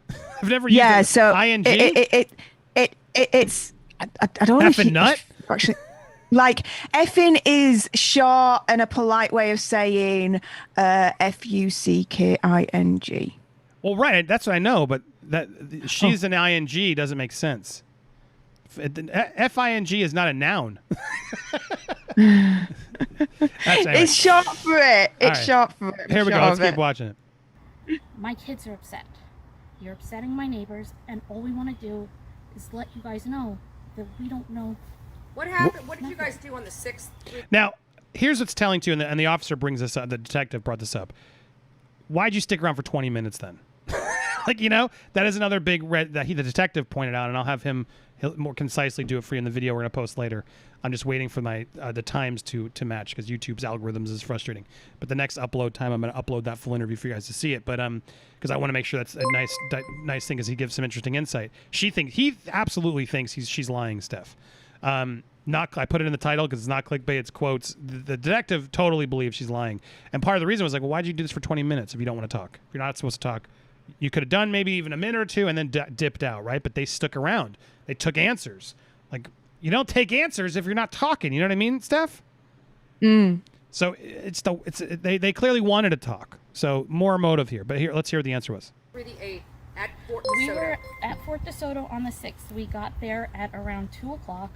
I've never used it. So ing. It's I don't know. Effin' nut. Actually, like effing is short and a polite way of saying fucking. Well, right, that's what I know, but that she's an ing doesn't make sense. Fing is not a noun. It's short for it. It's short for it. Here we go. Let's keep watching it. My kids are upset. You're upsetting my neighbors, and all we want to do is let you guys know that we don't know. What happened? What did you guys do on the 6th? Now, here's what's telling to you, and the officer brings this up, the detective brought this up. Why'd you stick around for 20 minutes then? Like, you know, that is another big red that the detective pointed out, and I'll have he'll more concisely do it for you in the video we're going to post later. I'm just waiting for my the times to match because YouTube's algorithms is frustrating. But the next upload time, I'm going to upload that full interview for you guys to see it. But because I want to make sure that's a nice thing, because he gives some interesting insight. He absolutely thinks she's lying, Steph. I put it in the title because it's not clickbait, it's quotes. The detective totally believes she's lying. And part of the reason was like, well, why'd you do this for 20 minutes if you don't want to talk? If you're not supposed to talk, you could have done maybe even a minute or two and then dipped out, right? But they stuck around. They took answers. Like, you don't take answers if you're not talking. You know what I mean, Steph? So they clearly wanted to talk. So more motive here. But here, let's hear what the answer was. At Fort DeSoto. We were at Fort DeSoto on the 6th. We got there at around 2 o'clock,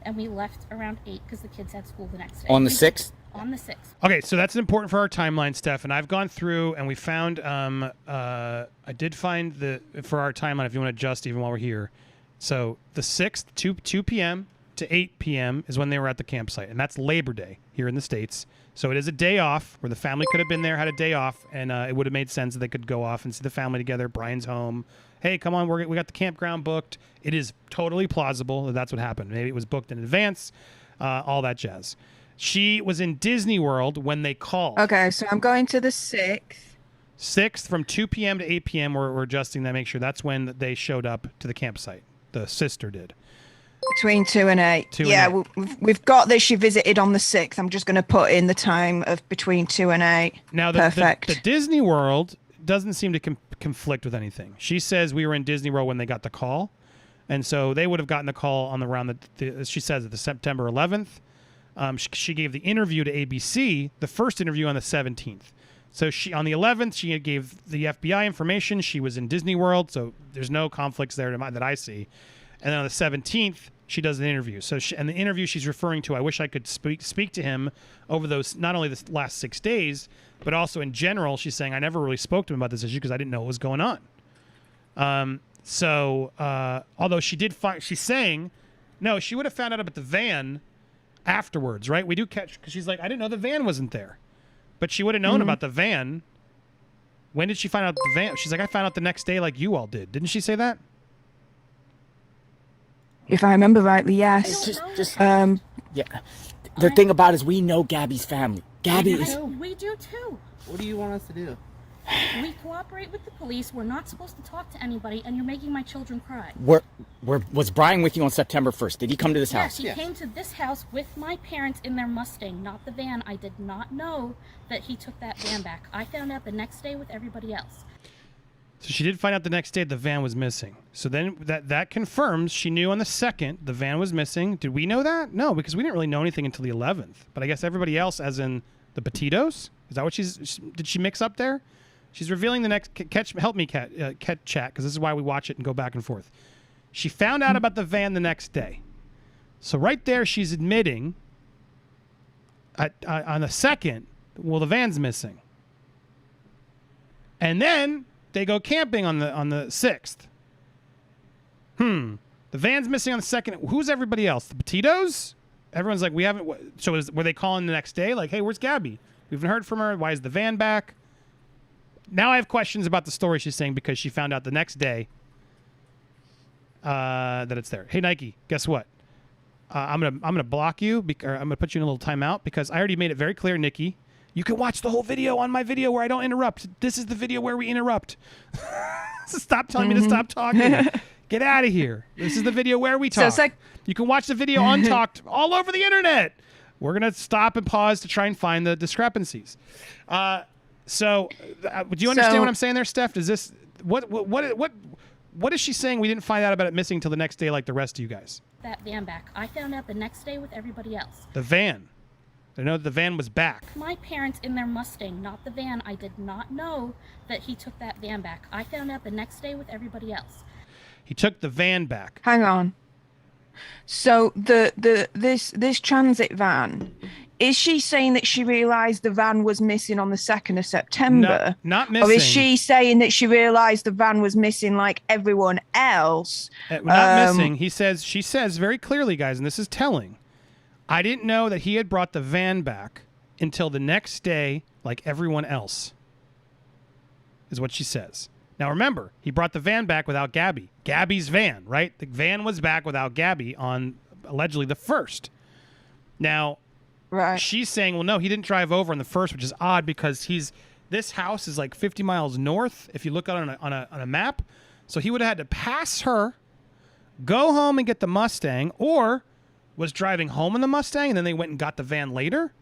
and we left around 8 because the kids had school the next day. On the 6th? On the 6th. Okay, so that's important for our timeline, Steph. And I've gone through and we found, I did find for our timeline, if you want to adjust even while we're here. So the 6th, 2 p.m. to 8 p.m. is when they were at the campsite. And that's Labor Day here in the States. So it is a day off where the family could have been there, had a day off, and it would have made sense that they could go off and see the family together. Brian's home. Hey, come on, we got the campground booked. It is totally plausible that that's what happened. Maybe it was booked in advance, all that jazz. She was in Disney World when they called. Okay, so I'm going to the 6th. 6th from 2 p.m. to 8 p.m. We're adjusting that, make sure that's when they showed up to the campsite. The sister did. Between 2 and 8. We've got this. She visited on the 6th. I'm just going to put in the time of between 2 and 8. Now, the Disney World doesn't seem to conflict with anything. She says we were in Disney World when they got the call. And so they would have gotten the call on she says, the September 11th. She gave the interview to ABC, the first interview on the 17th. So on the 11th, she gave the FBI information. She was in Disney World, so there's no conflicts there that I see. And then on the 17th, she does an interview. So and the interview she's referring to, I wish I could speak to him over those, not only the last 6 days, but also in general. She's saying, I never really spoke to him about this issue because I didn't know what was going on. Although she's saying, no, she would have found out about the van afterwards, right? We do catch, because she's like, I didn't know the van wasn't there. But she would have known about the van. When did she find out the van? She's like, I found out the next day like you all did. Didn't she say that? if I remember rightly, yes. Yeah. The thing about it is we know Gabby's family. Gabby is... We do too. What do you want us to do? We cooperate with the police. We're not supposed to talk to anybody, and you're making my children cry. Was Brian with you on September 1st? Did he come to this house? Yes, he came to this house with my parents in their Mustang, not the van. I did not know that he took that van back. I found out the next day with everybody else. So she did find out the next day the van was missing. So then that confirms she knew on the 2nd the van was missing. Did we know that? No, because we didn't really know anything until the 11th. But I guess everybody else, as in the Petitos, is that what did she mix up there? She's revealing the next help me chat because this is why we watch it and go back and forth. She found out about the van the next day. So right there she's admitting on the 2nd, well, the van's missing. And then they go camping on the 6th. The van's missing on the 2nd. Who's everybody else? The Petitos? Everyone's like, we haven't. So were they calling the next day? Like, hey, where's Gabby? We haven't heard from her. Why is the van back? Now I have questions about the story she's saying because she found out the next day that it's there. Hey, Nike, guess what? I'm gonna block you, or I'm gonna put you in a little timeout because I already made it very clear, Nikki. You can watch the whole video on my video where I don't interrupt. This is the video where we interrupt. Stop telling me to stop talking. Get out of here. This is the video where we talk. You can watch the video untalked all over the internet. We're going to stop and pause to try and find the discrepancies. Do you understand what I'm saying there, Steph? Is this what is she saying we didn't find out about it missing until the next day like the rest of you guys? That van back. I found out the next day with everybody else. The van. I know the van was back. My parents in their Mustang, not the van. I did not know that he took that van back. I found out the next day with everybody else. He took the van back. Hang on. So this transit van, is she saying that she realised the van was missing on the 2nd of September? No, not missing. Or is she saying that she realised the van was missing like everyone else? Not missing. She says very clearly, guys, and this is telling. I didn't know that he had brought the van back until the next day like everyone else, is what she says. Now, remember, he brought the van back without Gabby. Gabby's van, right? The van was back without Gabby on allegedly the 1st. Now, she's saying, well, no, he didn't drive over on the 1st, which is odd because this house is like 50 miles north if you look at it on a map. So he would have had to pass her, go home and get the Mustang, or was driving home in the Mustang and then they went and got the van later.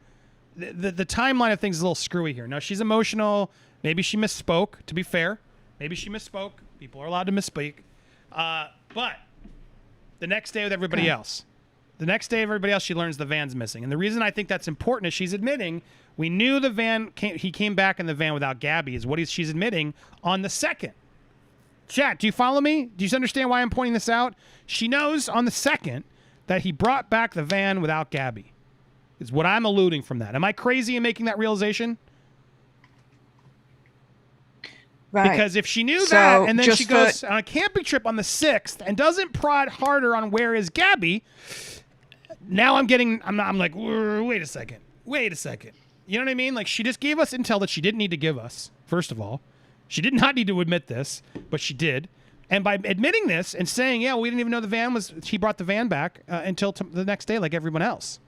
The timeline of things is a little screwy here. Now, she's emotional. Maybe she misspoke, to be fair. Maybe she misspoke. People are allowed to misspeak. But the next day with everybody else. The next day, everybody else, she learns the van's missing. And the reason I think that's important is she's admitting we knew the van he came back in the van without Gabby is what she's admitting on the 2nd. Chat, do you follow me? Do you understand why I'm pointing this out? She knows on the 2nd that he brought back the van without Gabby. Is what I'm alluding from that. Am I crazy in making that realization? Right. Because if she knew that, and then she goes on a camping trip on the 6th and doesn't prod harder on where is Gabby, now I'm like, wait a second. You know what I mean? Like, she just gave us intel that she didn't need to give us, first of all. She did not need to admit this, but she did. And by admitting this and saying, yeah, we didn't even know he brought the van back until the next day like everyone else.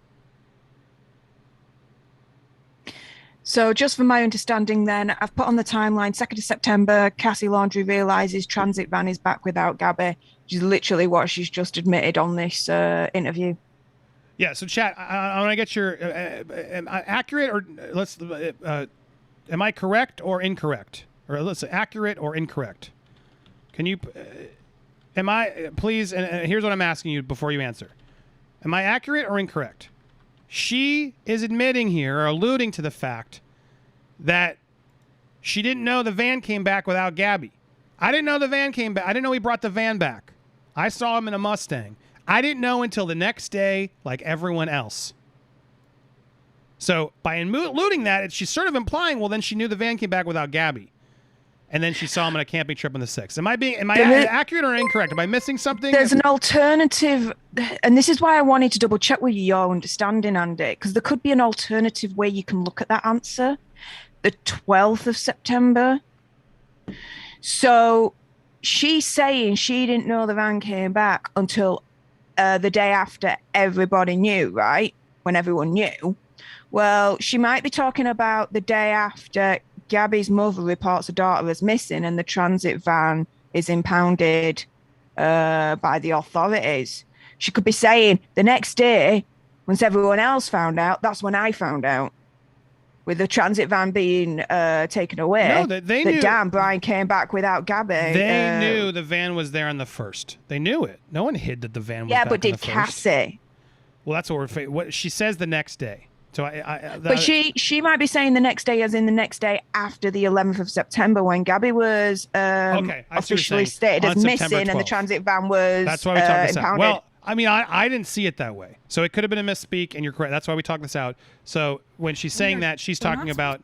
So just from my understanding then, I've put on the timeline, 2nd of September, Cassie Laundrie realises transit van is back without Gabby, which is literally what she's just admitted on this interview. Yeah, so chat, I want to get your, am I accurate or, am I correct or incorrect? Or let's say accurate or incorrect? Can you, please, and here's what I'm asking you before you answer. Am I accurate or incorrect? She is admitting here, or alluding to the fact, that she didn't know the van came back without Gabby. I didn't know the van came back. I didn't know he brought the van back. I saw him in a Mustang. I didn't know until the next day, like everyone else. So by alluding that, she's sort of implying, well, then she knew the van came back without Gabby. And then she saw him on a camping trip on the 6th. Am I accurate or incorrect? Am I missing something? There's an alternative, and this is why I wanted to double check with your understanding, Andy, because there could be an alternative way you can look at that answer. The 12th of September. So she's saying she didn't know the van came back until the day after everybody knew, right? When everyone knew. Well, she might be talking about the day after Gabby's mother reports her daughter as missing and the transit van is impounded by the authorities. She could be saying the next day, once everyone else found out, that's when I found out. With the transit van being taken away. No, they knew. Damn, Brian came back without Gabby. They knew the van was there on the 1st. They knew it. No one hid that the van was back but on did the 1st. Cassie? Well, that's what she says the next day. So but she might be saying the next day, as in the next day after the 11th of September, when Gabby was officially stated as missing, and the transit van was that's why we talked this out. impounded. Well, I mean, I didn't see it that way. So it could have been a misspeak, and you're correct. That's why we talked this out. So when she's saying that, she's talking about,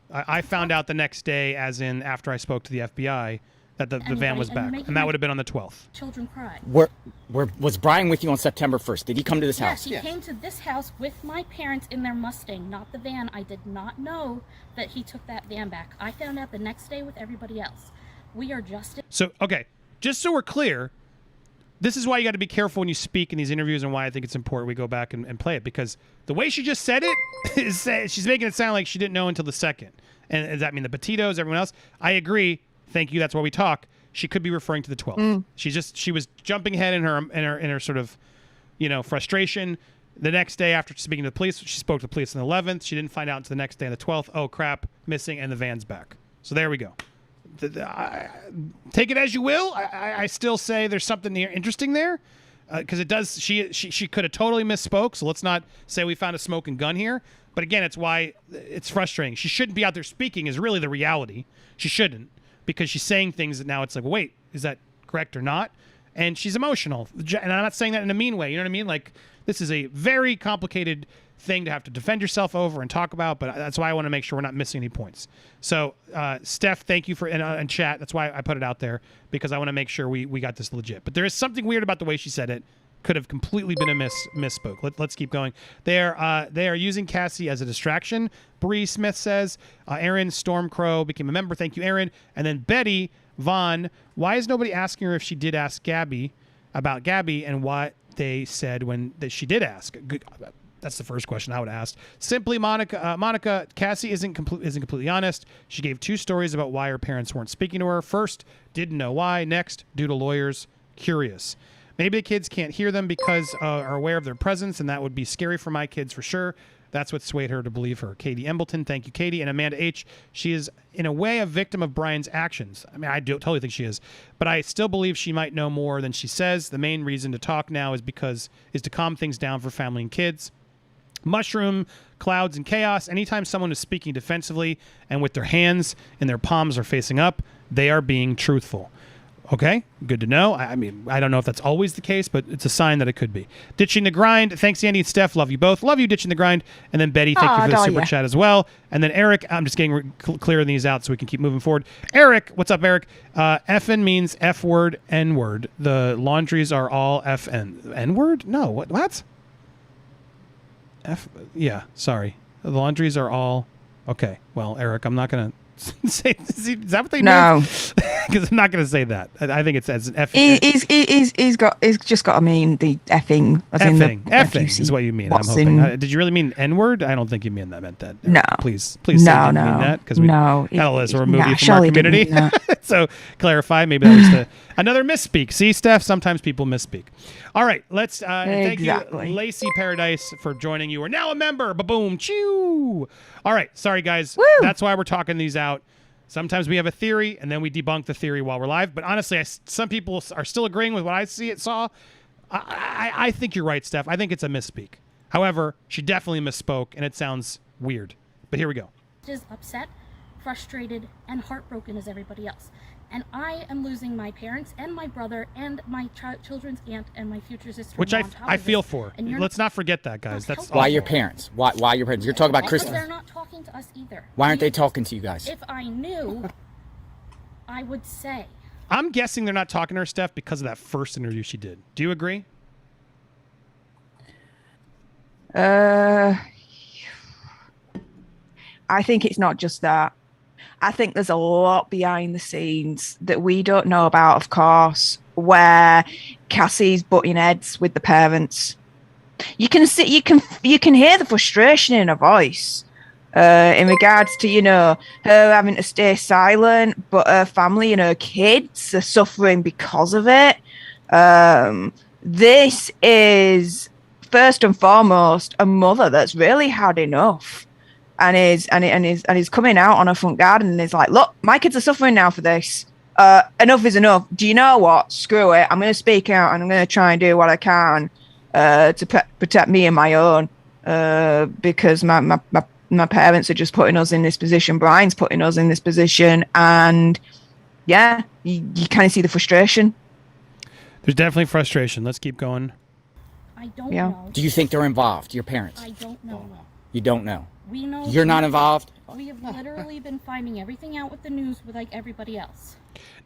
I found out the next day, as in after I spoke to the FBI, that the van was back. And that would have been on the 12th. Children cry. Was Brian with you on September 1st? Did he come to this house? Yes, he came to this house with my parents in their Mustang, not the van. I did not know that he took that van back. I found out the next day with everybody else. We are just... So, okay, just so we're clear, this is why you got to be careful when you speak in these interviews and why I think it's important we go back and play it, because the way she just said it is she's making it sound like she didn't know until the 2nd. And does that mean the Petitos, everyone else? I agree. Thank you. That's why we talk. She could be referring to the 12th. She was jumping ahead in her sort of, frustration. The next day after speaking to the police, she spoke to the police on the 11th. She didn't find out until the next day on the 12th. Oh crap, missing, and the van's back. So there we go. Take it as you will. I still say there's something interesting there, because it does. She could have totally misspoke. So let's not say we found a smoking gun here. But again, it's why it's frustrating. She shouldn't be out there speaking. Is really the reality. She shouldn't, because she's saying things that now it's like, wait, is that correct or not? And she's emotional. And I'm not saying that in a mean way. You know what I mean? Like, this is a very complicated thing to have to defend yourself over and talk about, but that's why I want to make sure we're not missing any points. So, Steph, thank you for in chat. That's why I put it out there, because I want to make sure we got this legit. But there is something weird about the way she said it. Could have completely been a misspoke. Let's keep going. They are using Cassie as a distraction. Bree Smith says, Aaron Stormcrow became a member. Thank you, Aaron. And then Betty Vaughn, why is nobody asking her if she did ask Gabby about Gabby and what they said when she did ask? Good. That's the first question I would ask. Simply Monica, Cassie isn't completely honest. She gave 2 stories about why her parents weren't speaking to her. First, didn't know why. Next, due to lawyers, curious. Maybe the kids can't hear them because are aware of their presence, and that would be scary for my kids for sure. That's what swayed her to believe her. Katie Embleton, thank you, Katie. And Amanda H., she is, in a way, a victim of Brian's actions. I mean, I do totally think she is. But I still believe she might know more than she says. The main reason to talk now is to calm things down for family and kids. Mushroom, clouds, and chaos. Anytime someone is speaking defensively and with their hands and their palms are facing up, they are being truthful. Okay, good to know. I mean, I don't know if that's always the case, but it's a sign that it could be. Ditching the grind. Thanks, Andy and Steph. Love you both. Love you, Ditching the grind. And then Betty, thank you for the super chat as well. And then Eric, I'm just getting clearing these out so we can keep moving forward. Eric, what's up, Eric? Effin means F word, N word. The laundries are all FN. N word? No, what? F? Yeah, sorry. The laundries are all. Okay, well, Eric, I'm not going to say, is that what they mean? Because I'm not going to say that. I think it's as an F. He's just got to mean the effing. Effing is what you mean. I'm hoping. Did you really mean N-word? I don't think you meant that. No. Please say you mean that, because we had a list or remove you from our community. So clarify. Maybe that was another misspeak. See, Steph, sometimes people misspeak. All right, let's thank you, Lacey Paradise, for joining you. We're now a member. Ba-boom, chew. All right, sorry guys. Woo. That's why we're talking these out. Sometimes we have a theory, and then we debunk the theory while we're live. But honestly, some people are still agreeing with what I saw. I think you're right, Steph. I think it's a misspeak. However, she definitely misspoke, and it sounds weird. But here we go. Is upset, frustrated, and heartbroken as everybody else. And I am losing my parents and my brother and my children's aunt and my future sister. Which I feel for. Let's not forget that, guys. That's why your parents. Why your parents? You're talking about Christmas. They're not talking to us either. Why aren't they talking to you guys? If I knew, I would say. I'm guessing they're not talking to her, Steph, because of that first interview she did. Do you agree? I think it's not just that. I think there's a lot behind the scenes that we don't know about, of course. where Cassie's butting heads with the parents. You can hear the frustration in her voice in regards to, her having to stay silent, but her family and her kids are suffering because of it. This is first and foremost a mother that's really had enough, and is coming out on her front garden and is like, look, my kids are suffering now for this. Enough is enough. Do you know what? Screw it. I'm going to speak out and I'm going to try and do what I can to protect me and my own, because my parents are just putting us in this position. Brian's putting us in this position, and yeah, you kind of see the frustration. There's definitely frustration. Let's keep going. I don't know. Do you think they're involved, your parents? I don't know. You don't know? We know. You're not involved? We have literally been finding everything out with the news with like everybody else.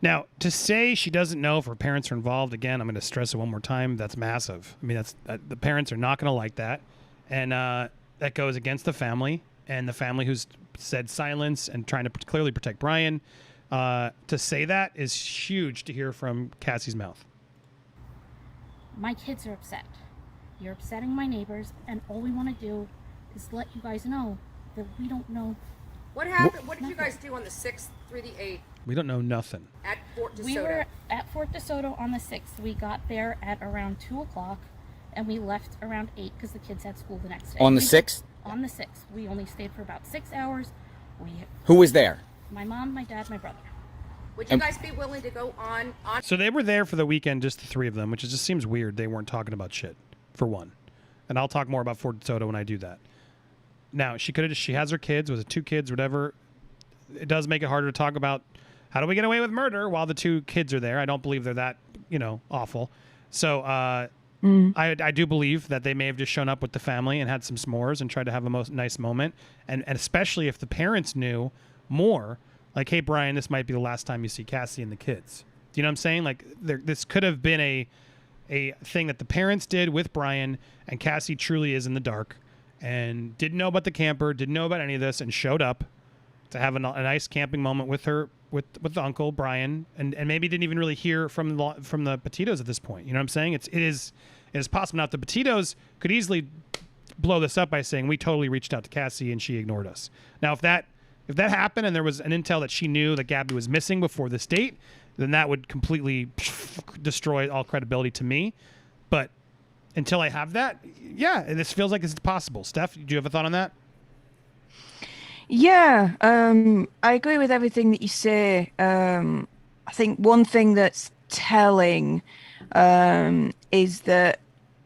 Now, to say she doesn't know if her parents are involved, again, I'm going to stress it one more time, that's massive. I mean, the parents are not going to like that. And that goes against the family, and the family who's said silence and trying to clearly protect Brian. To say that is huge to hear from Cassie's mouth. My kids are upset. You're upsetting my neighbors, and all we want to do is let you guys know that we don't know. What happened? What did you guys do on the 6th through the 8th? We don't know nothing. At Fort DeSoto. We were at Fort DeSoto on the 6th. We got there at around 2 o'clock, and we left around 8 because the kids had school the next day. On the 6th? On the 6th. We only stayed for about 6 hours. Who was there? My mom, my dad, my brother. Would you guys be willing to go on? So they were there for the weekend, just the three of them, which just seems weird. They weren't talking about shit, for one. And I'll talk more about Fort DeSoto when I do that. Now, she has her kids, was it 2 kids, whatever. It does make it harder to talk about how do we get away with murder while the 2 kids are there. I don't believe they're that, awful. So I do believe that they may have just shown up with the family and had some s'mores and tried to have a nice moment. And especially if the parents knew more, like, hey, Brian, this might be the last time you see Cassie and the kids. Do you know what I'm saying? Like, this could have been a thing that the parents did with Brian, and Cassie truly is in the dark and didn't know about the camper, didn't know about any of this, and showed up to have a nice camping moment with the uncle Brian, and maybe didn't even really hear from the Petitos at this point. You know what I'm saying? It is possible. Now, the Petitos could easily blow this up by saying we totally reached out to Cassie and she ignored us. Now, if that happened and there was an intel that she knew that Gabby was missing before this date, then that would completely destroy all credibility to me. But until I have that, yeah, this feels like it's possible. Steph, do you have a thought on that? Yeah, I agree with everything that you say. I think one thing that's telling is that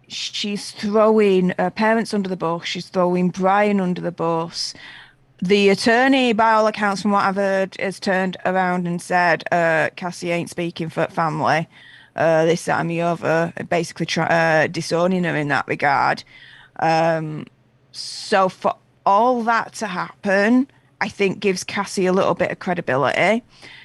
she's throwing her parents under the bus. She's throwing Brian under the bus. The attorney, by all accounts, from what I've heard, has turned around and said Cassie ain't speaking for family. This, that, and the other, basically disowning her in that regard. So for all that to happen, I think gives Cassie a little bit of credibility.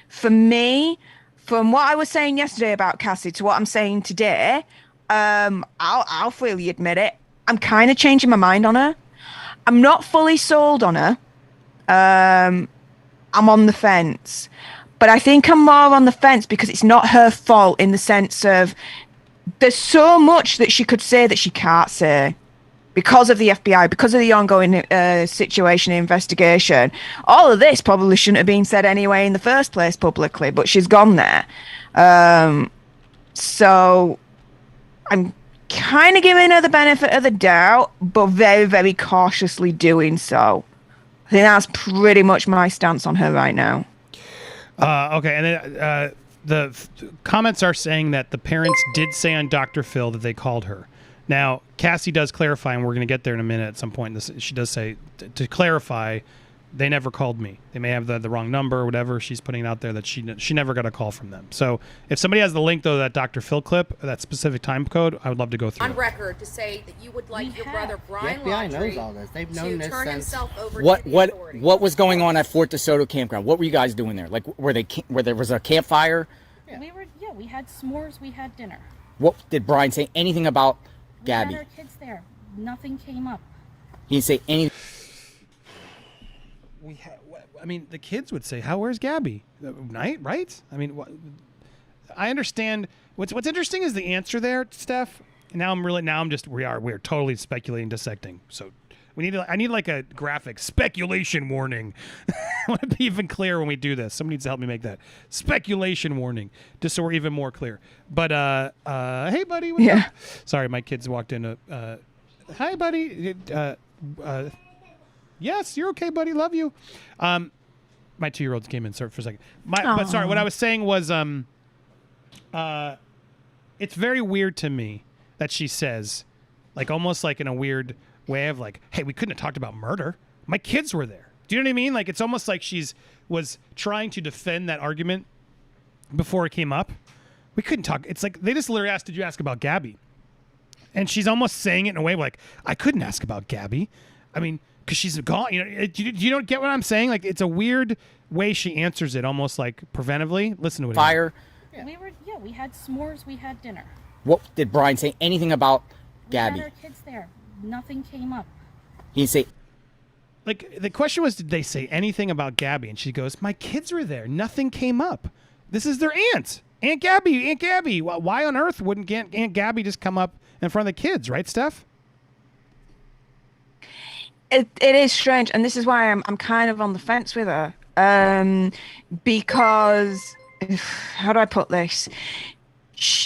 For me, from what I was saying yesterday about Cassie to what I'm saying today, I'll freely admit it, I'm kind of changing my mind on her. I'm not fully sold on her. I'm on the fence, but I think I'm more on the fence because it's not her fault, in the sense of there's so much that she could say that she can't say because of the FBI, because of the ongoing situation investigation. All of this probably shouldn't have been said anyway in the first place publicly, but she's gone there. So I'm kind of giving her the benefit of the doubt, but very, very cautiously doing so. I think that's pretty much my stance on her right now. Okay, and then the comments are saying that the parents did say on Dr. Phil that they called her. Now, Cassie does clarify, and we're going to get there in a minute at some point. She does say, to clarify, they never called me. They may have the wrong number or whatever. She's putting out there that she never got a call from them. So if somebody has the link, though, that Dr. Phil clip, that specific time code, I would love to go through on it. record to say that you would like your brother Brian FBI Laundrie knows all this. They've known to this turn since himself over to the authorities. What was going on at Fort DeSoto campground? What were you guys doing there? Like, where there was a campfire? Yeah. We had s'mores, we had dinner. What did Brian say anything about Gabby? We had our kids there. Nothing came up. He didn't say anything. I mean, the kids would say, where's Gabby? Night, right? I mean, I understand. What's interesting is the answer there, Steph. We're totally speculating, dissecting. So I need like a graphic speculation warning. I want to be even clear when we do this. Somebody needs to help me make that speculation warning, just so we're even more clear. But hey, buddy. What's up? Sorry, my kids walked in. Hi, buddy. Yes, you're okay, buddy. Love you. My 2-year-old came in for a second. But sorry, what I was saying was, it's very weird to me that she says, like almost like in a weird way of like, hey, we couldn't have talked about murder. My kids were there. Do you know what I mean? Like it's almost like was trying to defend that argument before it came up. We couldn't talk. It's like they just literally asked, did you ask about Gabby? And she's almost saying it in a way like, I couldn't ask about Gabby. I mean, because she's gone. You don't get what I'm saying? Like it's a weird way she answers it, almost like preventively. Listen to it. Fire. We had s'mores, we had dinner. What did Brian say anything about Gabby? We had our kids there. Nothing came up. He didn't say. Like the question was, did they say anything about Gabby? And she goes, my kids were there. Nothing came up. This is their aunt. Aunt Gabby. Why on earth wouldn't Aunt Gabby just come up in front of the kids, right, Steph? It is strange, and this is why I'm kind of on the fence with her. Because how do I put this?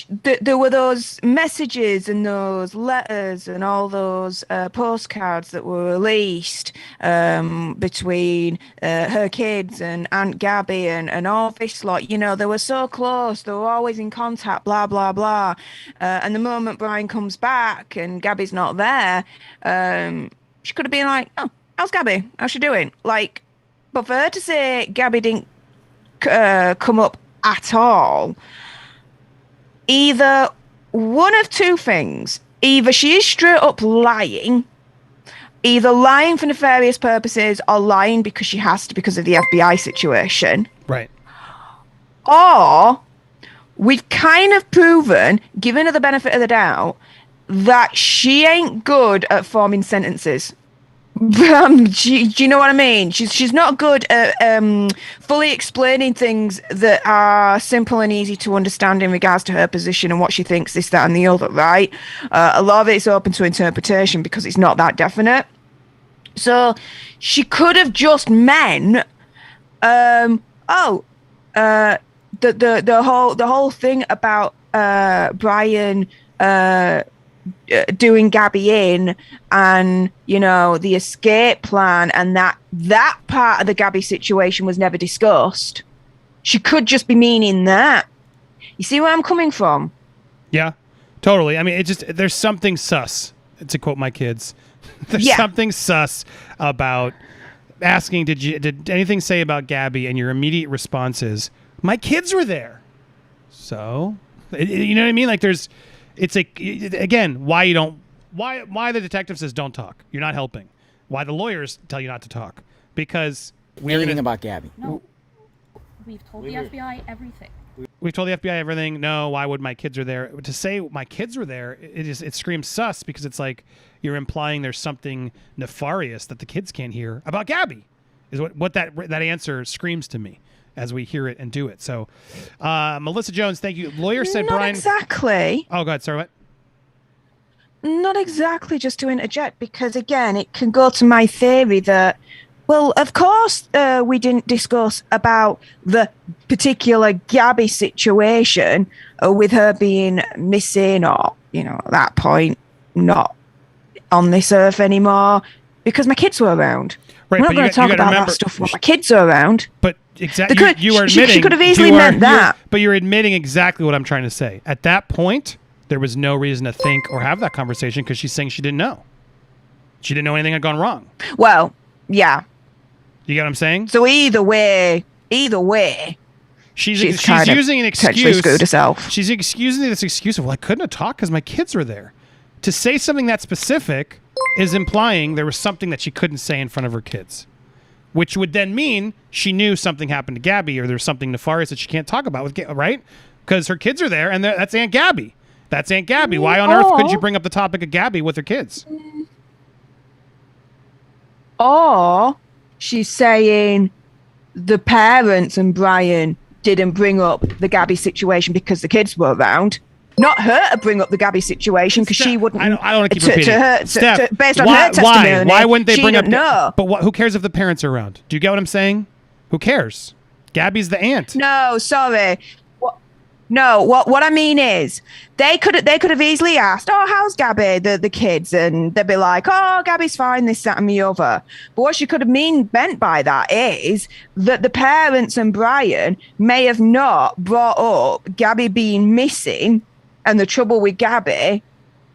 There were those messages and those letters and all those postcards that were released between her kids and Aunt Gabby and all this lot. You know, they were so close. They were always in contact, blah, blah, blah. And the moment Brian comes back and Gabby's not there, she could have been like, oh, how's Gabby? How's she doing? Like, but for her to say Gabby didn't come up at all, either one of two things. Either she is straight up lying, either lying for nefarious purposes or lying because she has to because of the FBI situation. Right. Or we've kind of proven, given her the benefit of the doubt, that she ain't good at forming sentences. Do you know what I mean? She's not good at fully explaining things that are simple and easy to understand in regards to her position and what she thinks, this, that, and the other, right? A lot of it's open to interpretation because it's not that definite. So she could have just meant, the whole thing about Brian doing Gabby in, and you know, the escape plan, and that part of the Gabby situation was never discussed. She could just be meaning that. You see where I'm coming from? Yeah, totally. I mean, there's something sus, to quote my kids. There's something sus about asking, did anything say about Gabby? And your immediate response is, my kids were there. So, you know what I mean? Like it's like, again, why the detective says don't talk. You're not helping. Why the lawyers tell you not to talk. Because anything about Gabby. No. We've told the FBI everything. We've told the FBI everything. No, why would my kids were there? To say my kids were there, it screams sus, because it's like you're implying there's something nefarious that the kids can't hear about Gabby, is what that answer screams to me as we hear it and do it. So, Melissa Jones, thank you. Lawyer said Not Brian. Exactly. Oh, God, sorry, what? Not exactly, just to interject, because again, it can go to my theory that, well, of course, we didn't discuss about the particular Gabby situation with her being missing, or, you know, at that point, not on this earth anymore, because my kids were around. Right, we're not going to talk about that stuff when my kids are around. But exactly, you are admitting. She could have easily meant that. But you're admitting exactly what I'm trying to say. At that point, there was no reason to think or have that conversation, because she's saying she didn't know. She didn't know anything had gone wrong. Well, yeah. You get what I'm saying? So either way, she's using an excuse. Screwed herself. She's excusing this excuse of, well, I couldn't have talked because my kids were there. To say something that specific is implying there was something that she couldn't say in front of her kids, which would then mean she knew something happened to Gabby, or there's something nefarious that she can't talk about with, right? Because her kids are there, and that's Aunt Gabby. That's Aunt Gabby. Why on earth couldn't you bring up the topic of Gabby with her kids? Or she's saying the parents and Brian didn't bring up the Gabby situation because the kids were around. Not her to bring up the Gabby situation because she wouldn't. I don't want to keep repeating. Steph, based on her testimony, why wouldn't they bring up? No. But who cares if the parents are around? Do you get what I'm saying? Who cares? Gabby's the aunt. No, sorry. What I mean is they could have easily asked, "Oh, how's Gabby?" The kids, and they'd be like, "Oh, Gabby's fine, this, that, and the other." But what she could have meant by that is that the parents and Brian may have not brought up Gabby being missing and the trouble with Gabby,